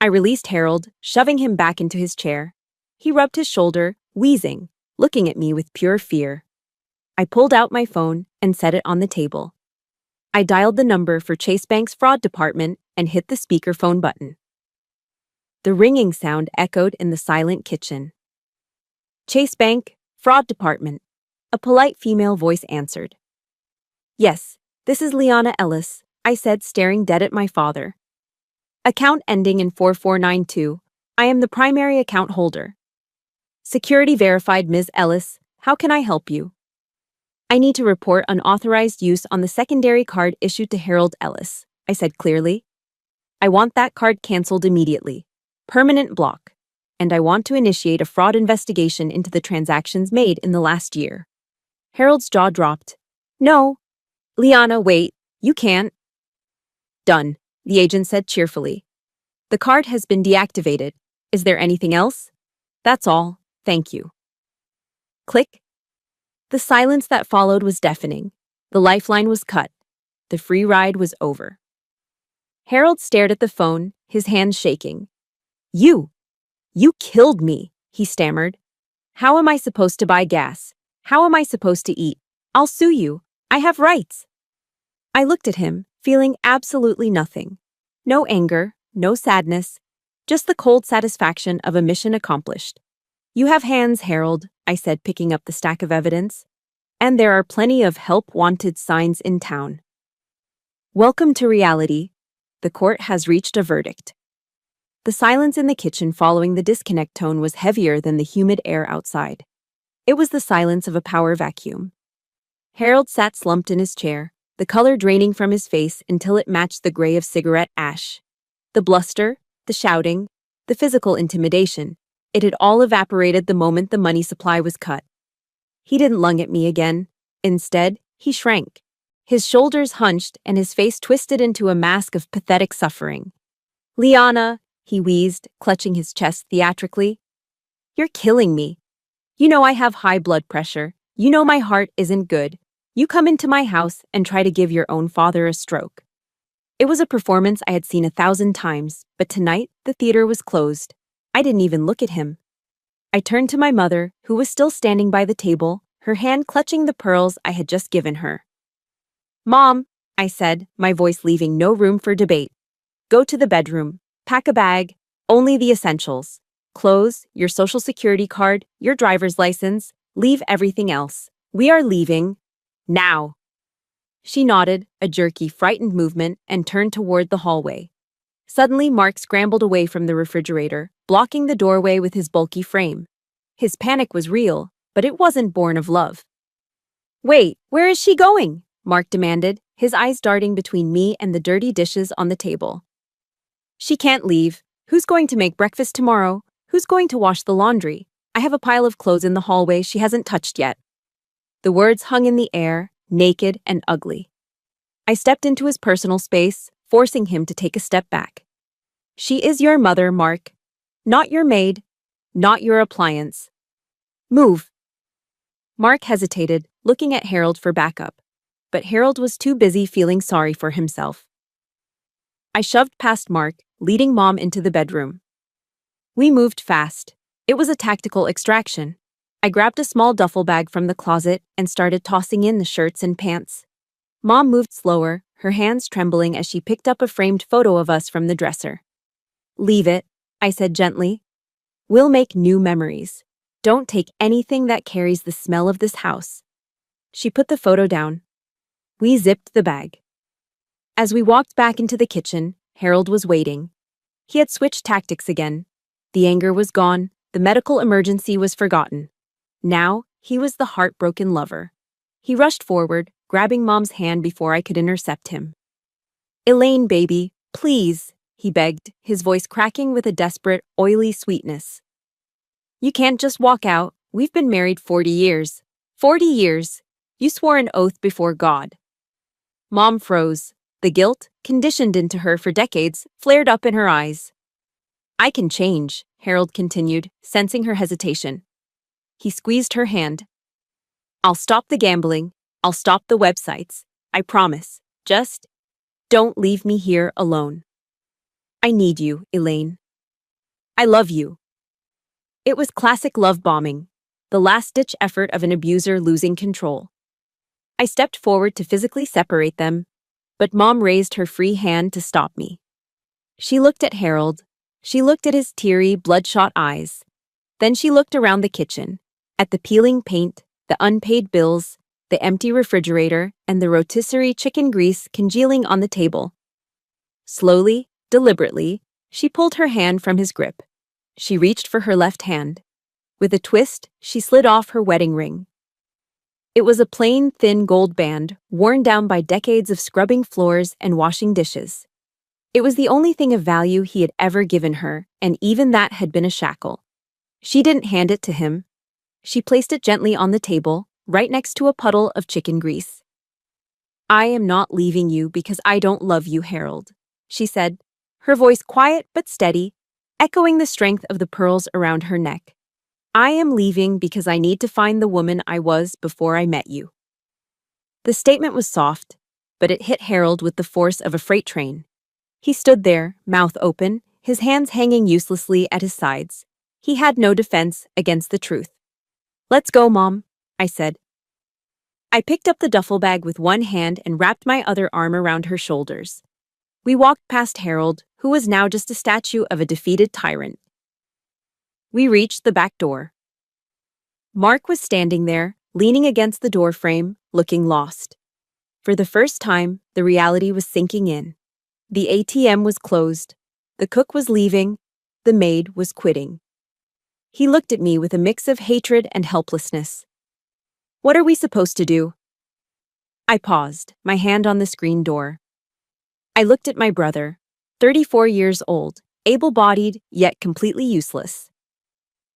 I released Harold, shoving him back into his chair. He rubbed his shoulder, wheezing, looking at me with pure fear. I pulled out my phone and set it on the table. I dialed the number for Chase Bank's fraud department and hit the speakerphone button. The ringing sound echoed in the silent kitchen. Chase Bank, fraud department, a polite female voice answered. Yes, this is Liana Ellis, I said, staring dead at my father. Account ending in 4492. I am the primary account holder. Security verified, Ms. Ellis. How can I help you? I need to report unauthorized use on the secondary card issued to Harold Ellis, I said clearly. I want that card canceled immediately. Permanent block. And I want to initiate a fraud investigation into the transactions made in the last year. Harold's jaw dropped. No. Liana, wait. You can't. Done. the agent said cheerfully. The card has been deactivated. Is there anything else? That's all, thank you. Click. The silence that followed was deafening. The lifeline was cut. The free ride was over. Harold stared at the phone, his hands shaking. You killed me, he stammered. How am I supposed to buy gas? How am I supposed to eat? I'll sue you. I have rights. I looked at him, feeling absolutely nothing. No anger, no sadness, just the cold satisfaction of a mission accomplished. You have hands, Harold, I said, picking up the stack of evidence. And there are plenty of help-wanted signs in town. Welcome to reality. The court has reached a verdict. The silence in the kitchen following the disconnect tone was heavier than the humid air outside. It was the silence of a power vacuum. Harold sat slumped in his chair, the color draining from his face until it matched the gray of cigarette ash. The bluster, the shouting, the physical intimidation, it had all evaporated the moment the money supply was cut. He didn't lung at me again. Instead, he shrank. His shoulders hunched and his face twisted into a mask of pathetic suffering. Liana, he wheezed, clutching his chest theatrically. You're killing me. You know I have high blood pressure. You know my heart isn't good. You come into my house and try to give your own father a stroke. It was a performance I had seen 1,000 times, but tonight the theater was closed. I didn't even look at him. I turned to my mother, who was still standing by the table, her hand clutching the pearls I had just given her. Mom, I said, my voice leaving no room for debate. Go to the bedroom, pack a bag, only the essentials. Clothes, your social security card, your driver's license, leave everything else. We are leaving. Now. She nodded, a jerky, frightened movement, and turned toward the hallway. Suddenly, Mark scrambled away from the refrigerator, blocking the doorway with his bulky frame. His panic was real, but it wasn't born of love. Wait, where is she going? Mark demanded, his eyes darting between me and the dirty dishes on the table. She can't leave. Who's going to make breakfast tomorrow? Who's going to wash the laundry? I have a pile of clothes in the hallway she hasn't touched yet. The words hung in the air, naked and ugly. I stepped into his personal space, forcing him to take a step back. She is your mother, Mark. Not your maid. Not your appliance. Move. Mark hesitated, looking at Harold for backup. But Harold was too busy feeling sorry for himself. I shoved past Mark, leading Mom into the bedroom. We moved fast. It was a tactical extraction. I grabbed a small duffel bag from the closet and started tossing in the shirts and pants. Mom moved slower, her hands trembling as she picked up a framed photo of us from the dresser. Leave it, I said gently. We'll make new memories. Don't take anything that carries the smell of this house. She put the photo down. We zipped the bag. As we walked back into the kitchen, Harold was waiting. He had switched tactics again. The anger was gone, the medical emergency was forgotten. Now, he was the heartbroken lover. He rushed forward, grabbing Mom's hand before I could intercept him. Elaine, baby, please, he begged, his voice cracking with a desperate, oily sweetness. You can't just walk out. We've been married 40 years. 40 years. You swore an oath before God. Mom froze. The guilt, conditioned into her for decades, flared up in her eyes. I can change, Harold continued, sensing her hesitation. He squeezed her hand. I'll stop the gambling. I'll stop the websites. I promise. Just don't leave me here alone. I need you, Elaine. I love you. It was classic love bombing, the last-ditch effort of an abuser losing control. I stepped forward to physically separate them, but Mom raised her free hand to stop me. She looked at Harold. She looked at his teary, bloodshot eyes. Then she looked around the kitchen, at the peeling paint, the unpaid bills, the empty refrigerator, and the rotisserie chicken grease congealing on the table. Slowly, deliberately, she pulled her hand from his grip. She reached for her left hand. With a twist, she slid off her wedding ring. It was a plain, thin gold band, worn down by decades of scrubbing floors and washing dishes. It was the only thing of value he had ever given her, and even that had been a shackle. She didn't hand it to him. She placed it gently on the table, right next to a puddle of chicken grease. I am not leaving you because I don't love you, Harold, she said, her voice quiet but steady, echoing the strength of the pearls around her neck. I am leaving because I need to find the woman I was before I met you. The statement was soft, but it hit Harold with the force of a freight train. He stood there, mouth open, his hands hanging uselessly at his sides. He had no defense against the truth. Let's go, Mom, I said. I picked up the duffel bag with one hand and wrapped my other arm around her shoulders. We walked past Harold, who was now just a statue of a defeated tyrant. We reached the back door. Mark was standing there, leaning against the doorframe, looking lost. For the first time, the reality was sinking in. The ATM was closed. The cook was leaving. The maid was quitting. He looked at me with a mix of hatred and helplessness. What are we supposed to do? I paused, my hand on the screen door. I looked at my brother, 34 years old, able-bodied, yet completely useless.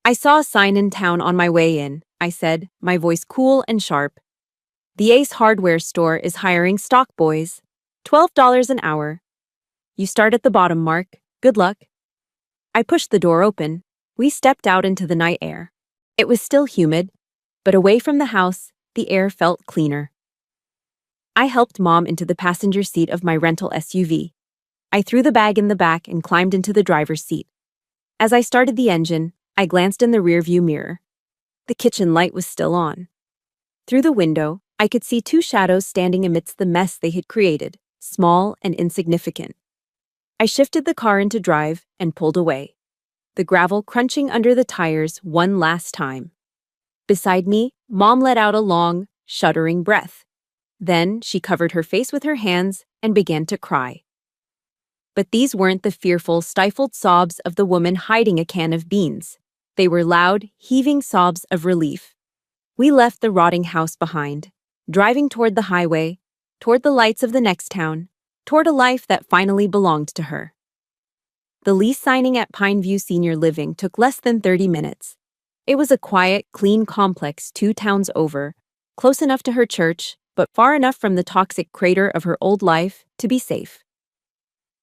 I saw a sign in town on my way in, I said, my voice cool and sharp. The Ace Hardware store is hiring stock boys. $12 an hour. You start at the bottom, Mark. Good luck. I pushed the door open. We stepped out into the night air. It was still humid, but away from the house, the air felt cleaner. I helped Mom into the passenger seat of my rental SUV. I threw the bag in the back and climbed into the driver's seat. As I started the engine, I glanced in the rearview mirror. The kitchen light was still on. Through the window, I could see two shadows standing amidst the mess they had created, small and insignificant. I shifted the car into drive and pulled away, the gravel crunching under the tires one last time. Beside me, Mom let out a long, shuddering breath. Then she covered her face with her hands and began to cry. But these weren't the fearful, stifled sobs of the woman hiding a can of beans. They were loud, heaving sobs of relief. We left the rotting house behind, driving toward the highway, toward the lights of the next town, toward a life that finally belonged to her. The lease signing at Pineview Senior Living took less than 30 minutes. It was a quiet, clean complex 2 towns over, close enough to her church, but far enough from the toxic crater of her old life to be safe.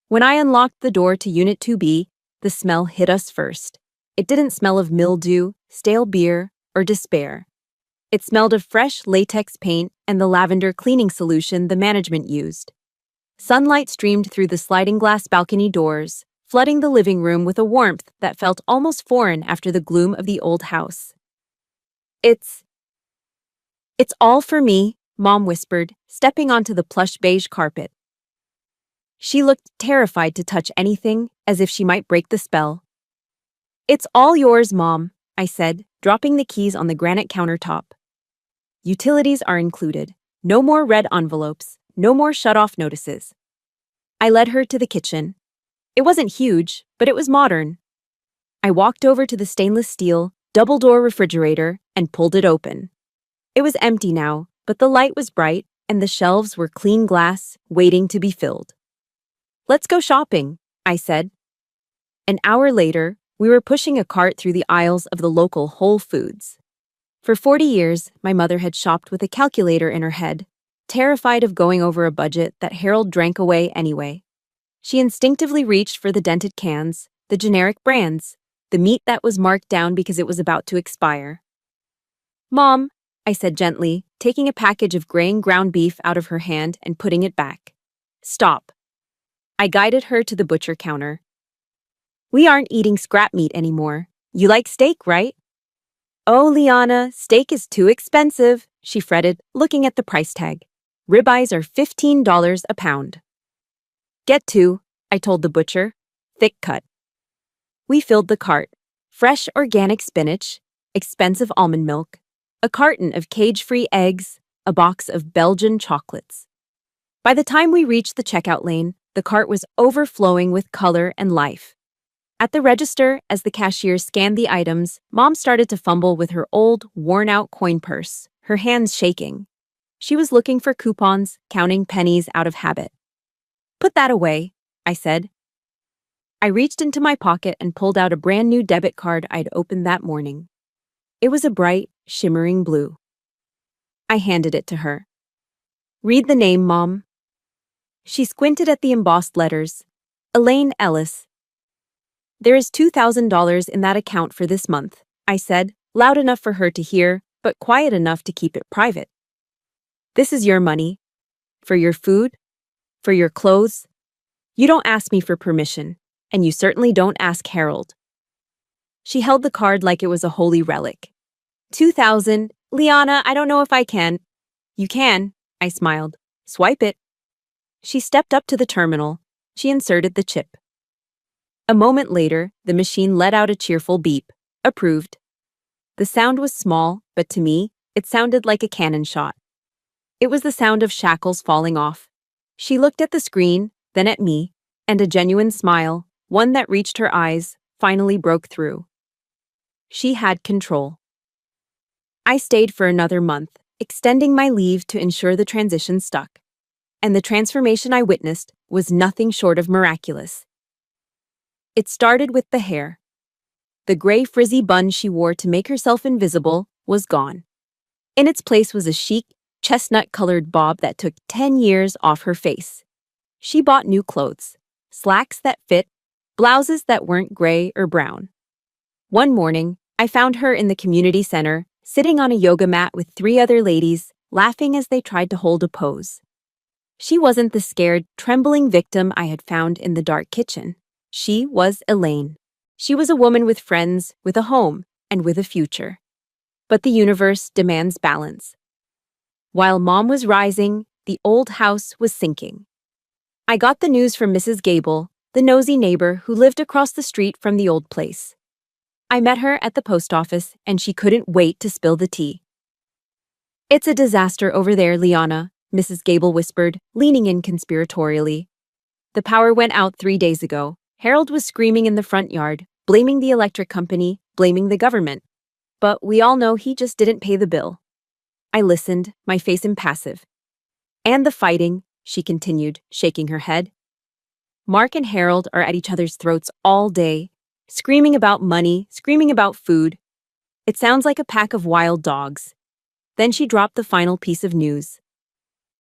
When I unlocked the door to Unit 2B, the smell hit us first. It didn't smell of mildew, stale beer, or despair. It smelled of fresh latex paint and the lavender cleaning solution the management used. Sunlight streamed through the sliding glass balcony doors, flooding the living room with a warmth that felt almost foreign after the gloom of the old house. It's all for me, Mom whispered, stepping onto the plush beige carpet. She looked terrified to touch anything, as if she might break the spell. It's all yours, Mom, I said, dropping the keys on the granite countertop. Utilities are included. No more red envelopes. No more shut-off notices. I led her to the kitchen. It wasn't huge, but it was modern. I walked over to the stainless steel, double-door refrigerator and pulled it open. It was empty now, but the light was bright and the shelves were clean glass, waiting to be filled. Let's go shopping, I said. An hour later, we were pushing a cart through the aisles of the local Whole Foods. For 40 years, my mother had shopped with a calculator in her head, terrified of going over a budget that Harold drank away anyway. She instinctively reached for the dented cans, the generic brands, the meat that was marked down because it was about to expire. Mom, I said gently, taking a package of graying ground beef out of her hand and putting it back. Stop. I guided her to the butcher counter. We aren't eating scrap meat anymore. You like steak, right? Oh, Liana, steak is too expensive, she fretted, looking at the price tag. Ribeyes are $15 a pound. Get 2, I told the butcher. Thick cut. We filled the cart. Fresh organic spinach, expensive almond milk, a carton of cage-free eggs, a box of Belgian chocolates. By the time we reached the checkout lane, the cart was overflowing with color and life. At the register, as the cashier scanned the items, Mom started to fumble with her old, worn-out coin purse, her hands shaking. She was looking for coupons, counting pennies out of habit. Put that away, I said. I reached into my pocket and pulled out a brand new debit card I'd opened that morning. It was a bright, shimmering blue. I handed it to her. Read the name, Mom. She squinted at the embossed letters. Elaine Ellis. There is $2,000 in that account for this month, I said, loud enough for her to hear, but quiet enough to keep it private. This is your money. For your food. For your clothes. You don't ask me for permission, and you certainly don't ask Harold. She held the card like it was a holy relic. 2,000. Liana, I don't know if I can. You can, I smiled. Swipe it. She stepped up to the terminal. She inserted the chip. A moment later, the machine let out a cheerful beep. Approved. The sound was small, but to me, it sounded like a cannon shot. It was the sound of shackles falling off. She looked at the screen, then at me, and a genuine smile, one that reached her eyes, finally broke through. She had control. I stayed for another month, extending my leave to ensure the transition stuck. And the transformation I witnessed was nothing short of miraculous. It started with the hair. The gray frizzy bun she wore to make herself invisible was gone. In its place was a chic, chestnut-colored bob that took 10 years off her face. She bought new clothes, slacks that fit, blouses that weren't gray or brown. One morning, I found her in the community center, sitting on a yoga mat with 3 other ladies, laughing as they tried to hold a pose. She wasn't the scared, trembling victim I had found in the dark kitchen. She was Elaine. She was a woman with friends, with a home, and with a future. But the universe demands balance. While Mom was rising, the old house was sinking. I got the news from Mrs. Gable, the nosy neighbor who lived across the street from the old place. I met her at the post office, and she couldn't wait to spill the tea. It's a disaster over there, Liana, Mrs. Gable whispered, leaning in conspiratorially. The power went out 3 days ago. Harold was screaming in the front yard, blaming the electric company, blaming the government. But we all know he just didn't pay the bill. I listened, my face impassive. And the fighting, she continued, shaking her head. Mark and Harold are at each other's throats all day, screaming about money, screaming about food. It sounds like a pack of wild dogs. Then she dropped the final piece of news.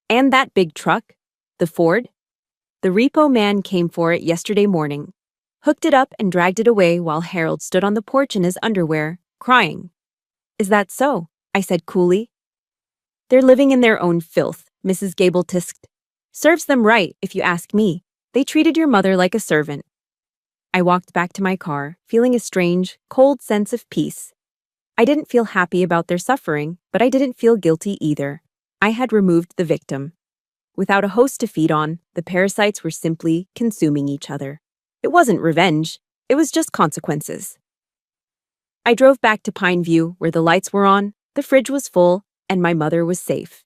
And that big truck, the Ford? The repo man came for it yesterday morning, hooked it up and dragged it away while Harold stood on the porch in his underwear, crying. Is that so? I said coolly. They're living in their own filth, Mrs. Gable tisked. Serves them right, if you ask me. They treated your mother like a servant. I walked back to my car, feeling a strange, cold sense of peace. I didn't feel happy about their suffering, but I didn't feel guilty either. I had removed the victim. Without a host to feed on, the parasites were simply consuming each other. It wasn't revenge, it was just consequences. I drove back to Pine View, where the lights were on, the fridge was full, and my mother was safe.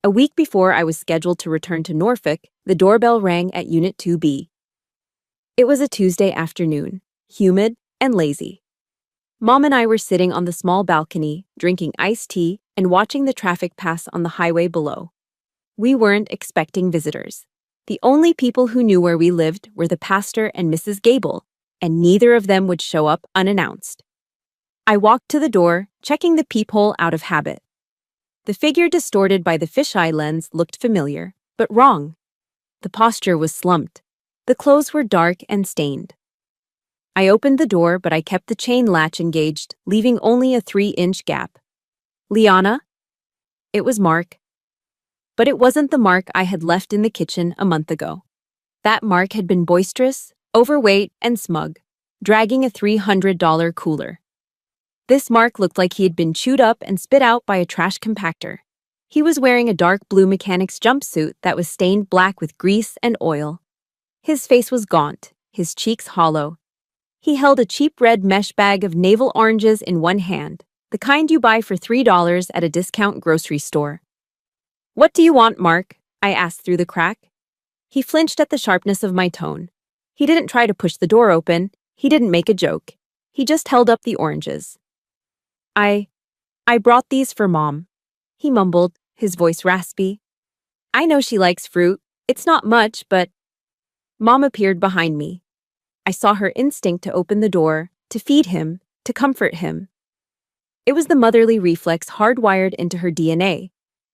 A week before I was scheduled to return to Norfolk, the doorbell rang at Unit 2B. It was a Tuesday afternoon, humid and lazy. Mom and I were sitting on the small balcony, drinking iced tea and watching the traffic pass on the highway below. We weren't expecting visitors. The only people who knew where we lived were the pastor and Mrs. Gable, and neither of them would show up unannounced. I walked to the door, checking the peephole out of habit. The figure distorted by the fisheye lens looked familiar, but wrong. The posture was slumped. The clothes were dark and stained. I opened the door, but I kept the chain latch engaged, leaving only a 3-inch gap. Liana? It was Mark. But it wasn't the Mark I had left in the kitchen a month ago. That Mark had been boisterous, overweight, and smug, dragging a $300 cooler. This Mark looked like he had been chewed up and spit out by a trash compactor. He was wearing a dark blue mechanic's jumpsuit that was stained black with grease and oil. His face was gaunt, his cheeks hollow. He held a cheap red mesh bag of navel oranges in one hand, the kind you buy for $3 at a discount grocery store. What do you want, Mark? I asked through the crack. He flinched at the sharpness of my tone. He didn't try to push the door open. He didn't make a joke. He just held up the oranges. I brought these for Mom, he mumbled, his voice raspy. I know she likes fruit. It's not much, but... Mom appeared behind me. I saw her instinct to open the door, to feed him, to comfort him. It was the motherly reflex hardwired into her DNA,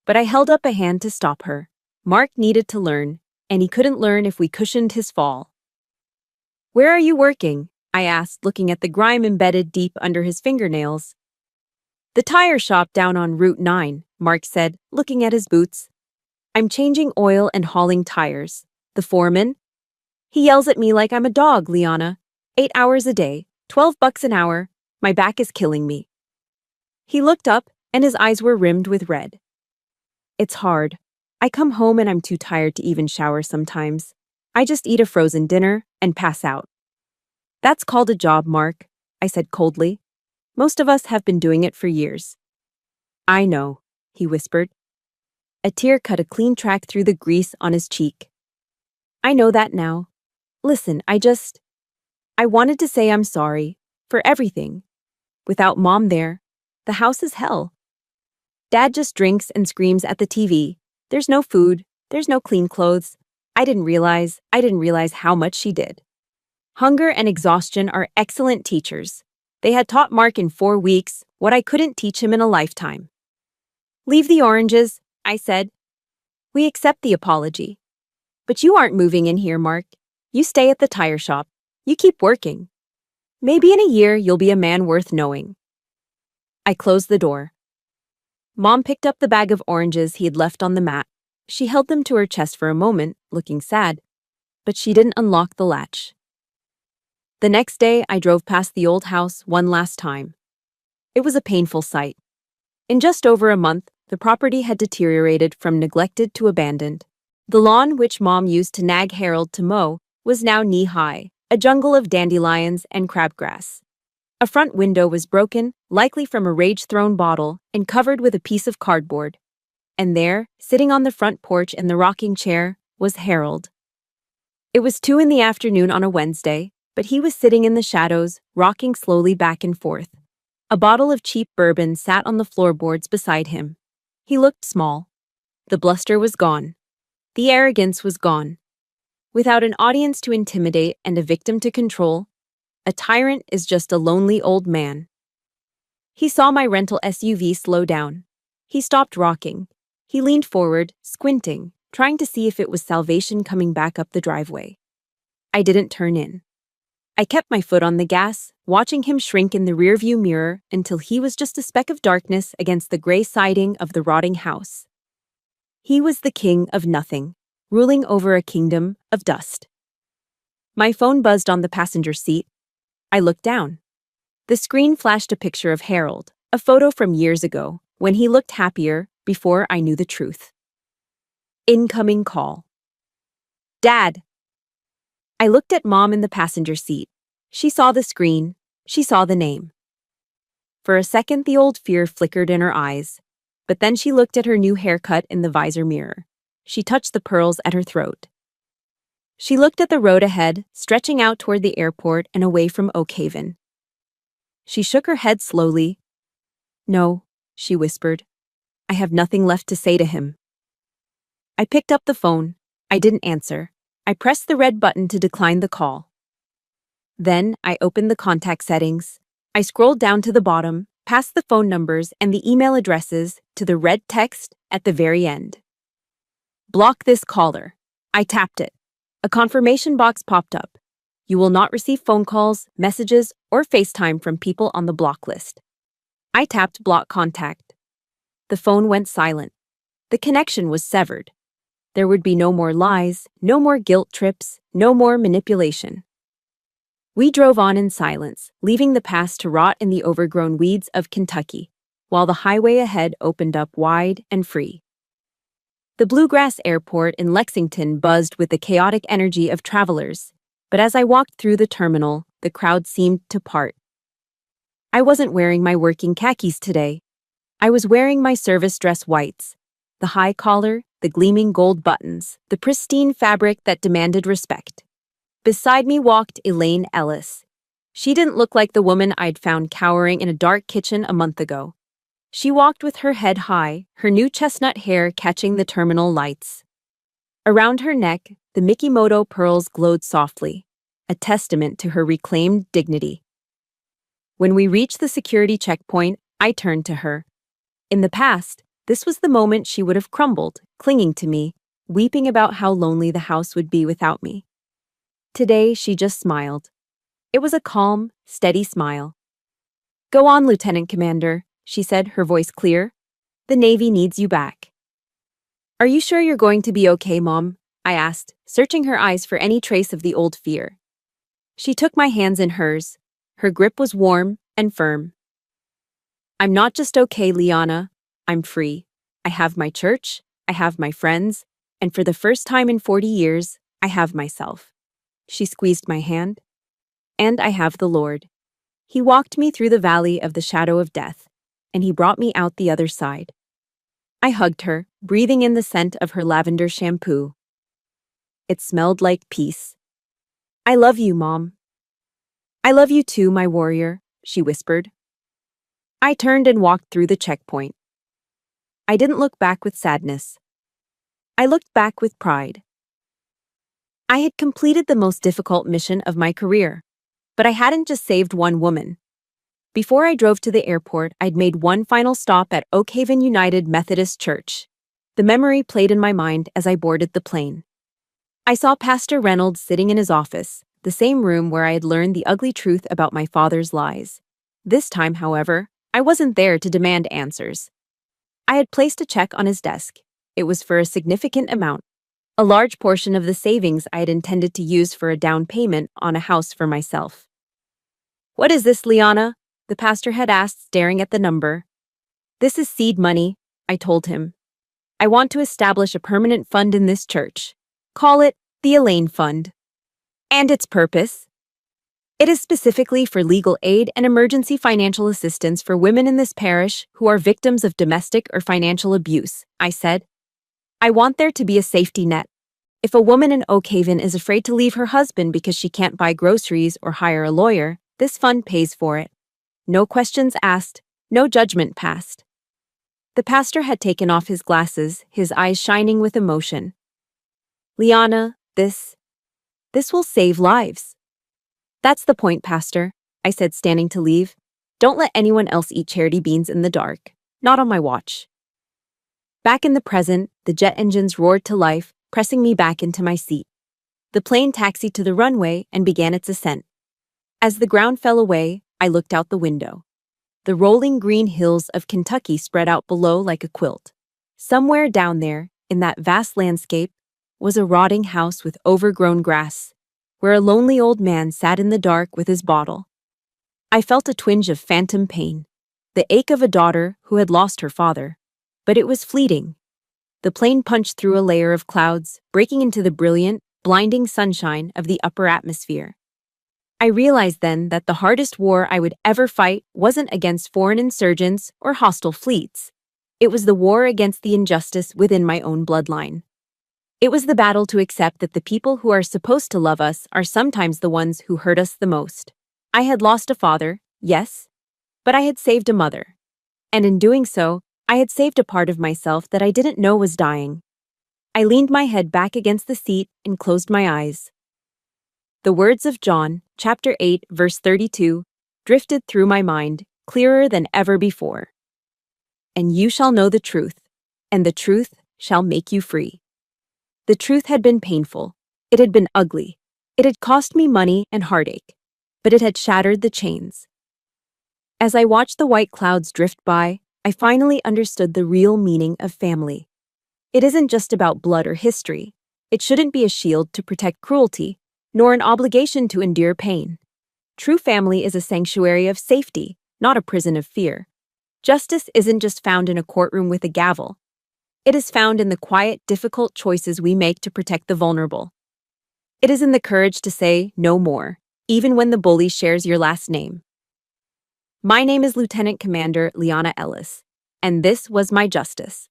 but I held up a hand to stop her. Mark needed to learn, and he couldn't learn if we cushioned his fall. "Where are you working?" I asked, looking at the grime embedded deep under his fingernails. "The tire shop down on Route 9, Mark said, looking at his boots. "I'm changing oil and hauling tires. The foreman?" "He yells at me like I'm a dog, Liana. 8 hours a day, $12 an hour. My back is killing me." He looked up, and his eyes were rimmed with red. "It's hard. I come home and I'm too tired to even shower sometimes. I just eat a frozen dinner and pass out." "That's called a job, Mark," I said coldly. "Most of us have been doing it for years." "I know," he whispered. A tear cut a clean track through the grease on his cheek. "I know that now. Listen, I wanted to say I'm sorry for everything. Without Mom there, the house is hell. Dad just drinks and screams at the TV. There's no food, there's no clean clothes. I didn't realize how much she did." Hunger and exhaustion are excellent teachers. They had taught Mark in 4 weeks what I couldn't teach him in a lifetime. "Leave the oranges," I said. "We accept the apology. But you aren't moving in here, Mark. You stay at the tire shop. You keep working. Maybe in a year you'll be a man worth knowing." I closed the door. Mom picked up the bag of oranges he had left on the mat. She held them to her chest for a moment, looking sad, but she didn't unlock the latch. The next day, I drove past the old house one last time. It was a painful sight. In just over a month, the property had deteriorated from neglected to abandoned. The lawn, which Mom used to nag Harold to mow, was now knee-high, a jungle of dandelions and crabgrass. A front window was broken, likely from a rage-thrown bottle, and covered with a piece of cardboard. And there, sitting on the front porch in the rocking chair, was Harold. It was 2 in the afternoon on a Wednesday, but he was sitting in the shadows, rocking slowly back and forth. A bottle of cheap bourbon sat on the floorboards beside him. He looked small. The bluster was gone. The arrogance was gone. Without an audience to intimidate and a victim to control, a tyrant is just a lonely old man. He saw my rental SUV slow down. He stopped rocking. He leaned forward, squinting, trying to see if it was salvation coming back up the driveway. I didn't turn in. I kept my foot on the gas, watching him shrink in the rearview mirror until he was just a speck of darkness against the gray siding of the rotting house. He was the king of nothing, ruling over a kingdom of dust. My phone buzzed on the passenger seat. I looked down. The screen flashed a picture of Harold, a photo from years ago, when he looked happier before I knew the truth. Incoming call. "Dad!" I looked at Mom in the passenger seat. She saw the screen. She saw the name. For a second, the old fear flickered in her eyes, but then she looked at her new haircut in the visor mirror. She touched the pearls at her throat. She looked at the road ahead, stretching out toward the airport and away from Oak Haven. She shook her head slowly. "No," she whispered. "I have nothing left to say to him." I picked up the phone. I didn't answer. I pressed the red button to decline the call. Then I opened the contact settings. I scrolled down to the bottom, past the phone numbers and the email addresses, to the red text at the very end. "Block this caller." I tapped it. A confirmation box popped up. "You will not receive phone calls, messages, or FaceTime from people on the block list." I tapped block contact. The phone went silent. The connection was severed. There would be no more lies, no more guilt trips, no more manipulation. We drove on in silence, leaving the past to rot in the overgrown weeds of Kentucky, while the highway ahead opened up wide and free. The Bluegrass Airport in Lexington buzzed with the chaotic energy of travelers, but as I walked through the terminal, the crowd seemed to part. I wasn't wearing my working khakis today. I was wearing my service dress whites, the high collar, the gleaming gold buttons, the pristine fabric that demanded respect. Beside me walked Elaine Ellis. She didn't look like the woman I'd found cowering in a dark kitchen a month ago. She walked with her head high, her new chestnut hair catching the terminal lights. Around her neck, the Mikimoto pearls glowed softly, a testament to her reclaimed dignity. When we reached the security checkpoint, I turned to her. In the past, this was the moment she would have crumbled, clinging to me, weeping about how lonely the house would be without me. Today, she just smiled. It was a calm, steady smile. "Go on, Lieutenant Commander," she said, her voice clear. "The Navy needs you back." "Are you sure you're going to be okay, Mom?" I asked, searching her eyes for any trace of the old fear. She took my hands in hers. Her grip was warm and firm. "I'm not just okay, Liana. I'm free. I have my church, I have my friends, and for the first time in 40 years, I have myself." She squeezed my hand. "And I have the Lord. He walked me through the valley of the shadow of death, and he brought me out the other side." I hugged her, breathing in the scent of her lavender shampoo. It smelled like peace. "I love you, Mom." "I love you too, my warrior," she whispered. I turned and walked through the checkpoint. I didn't look back with sadness. I looked back with pride. I had completed the most difficult mission of my career, but I hadn't just saved one woman. Before I drove to the airport, I'd made one final stop at Oak Haven United Methodist Church. The memory played in my mind as I boarded the plane. I saw Pastor Reynolds sitting in his office, the same room where I had learned the ugly truth about my father's lies. This time, however, I wasn't there to demand answers. I had placed a check on his desk. It was for a significant amount, a large portion of the savings I had intended to use for a down payment on a house for myself. "What is this, Liana?" the pastor had asked, staring at the number. "This is seed money," I told him. "I want to establish a permanent fund in this church. Call it the Elaine Fund. And its purpose? It is specifically for legal aid and emergency financial assistance for women in this parish who are victims of domestic or financial abuse," I said. "I want there to be a safety net. If a woman in Oak Haven is afraid to leave her husband because she can't buy groceries or hire a lawyer, this fund pays for it. No questions asked, no judgment passed." The pastor had taken off his glasses, his eyes shining with emotion. "Liana, this will save lives." "That's the point, Pastor," I said, standing to leave. "Don't let anyone else eat charity beans in the dark. Not on my watch." Back in the present, the jet engines roared to life, pressing me back into my seat. The plane taxied to the runway and began its ascent. As the ground fell away, I looked out the window. The rolling green hills of Kentucky spread out below like a quilt. Somewhere down there, in that vast landscape, was a rotting house with overgrown grass, where a lonely old man sat in the dark with his bottle. I felt a twinge of phantom pain, the ache of a daughter who had lost her father. But it was fleeting. The plane punched through a layer of clouds, breaking into the brilliant, blinding sunshine of the upper atmosphere. I realized then that the hardest war I would ever fight wasn't against foreign insurgents or hostile fleets. It was the war against the injustice within my own bloodline. It was the battle to accept that the people who are supposed to love us are sometimes the ones who hurt us the most. I had lost a father, yes, but I had saved a mother. And in doing so, I had saved a part of myself that I didn't know was dying. I leaned my head back against the seat and closed my eyes. The words of John, chapter 8, verse 32, drifted through my mind, clearer than ever before. "And you shall know the truth, and the truth shall make you free." The truth had been painful. It had been ugly. It had cost me money and heartache, but it had shattered the chains. As I watched the white clouds drift by, I finally understood the real meaning of family. It isn't just about blood or history. It shouldn't be a shield to protect cruelty, nor an obligation to endure pain. True family is a sanctuary of safety, not a prison of fear. Justice isn't just found in a courtroom with a gavel. It is found in the quiet, difficult choices we make to protect the vulnerable. It is in the courage to say no more, even when the bully shares your last name. My name is Lieutenant Commander Liana Ellis, and this was my justice.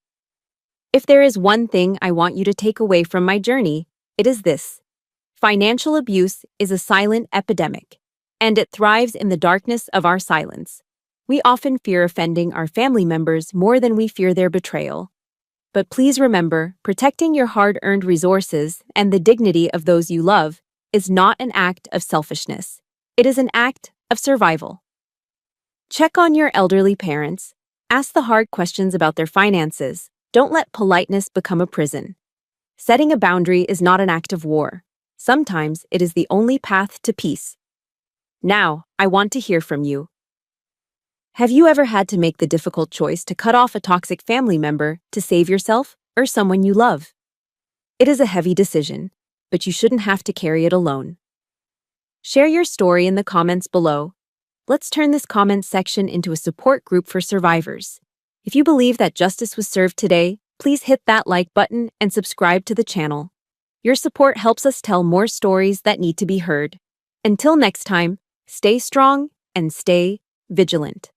If there is one thing I want you to take away from my journey, it is this. Financial abuse is a silent epidemic, and it thrives in the darkness of our silence. We often fear offending our family members more than we fear their betrayal. But please remember, protecting your hard-earned resources and the dignity of those you love is not an act of selfishness. It is an act of survival. Check on your elderly parents. Ask the hard questions about their finances. Don't let politeness become a prison. Setting a boundary is not an act of war. Sometimes it is the only path to peace. Now, I want to hear from you. Have you ever had to make the difficult choice to cut off a toxic family member to save yourself or someone you love? It is a heavy decision, but you shouldn't have to carry it alone. Share your story in the comments below. Let's turn this comment section into a support group for survivors. If you believe that justice was served today, please hit that like button and subscribe to the channel. Your support helps us tell more stories that need to be heard. Until next time, stay strong and stay vigilant.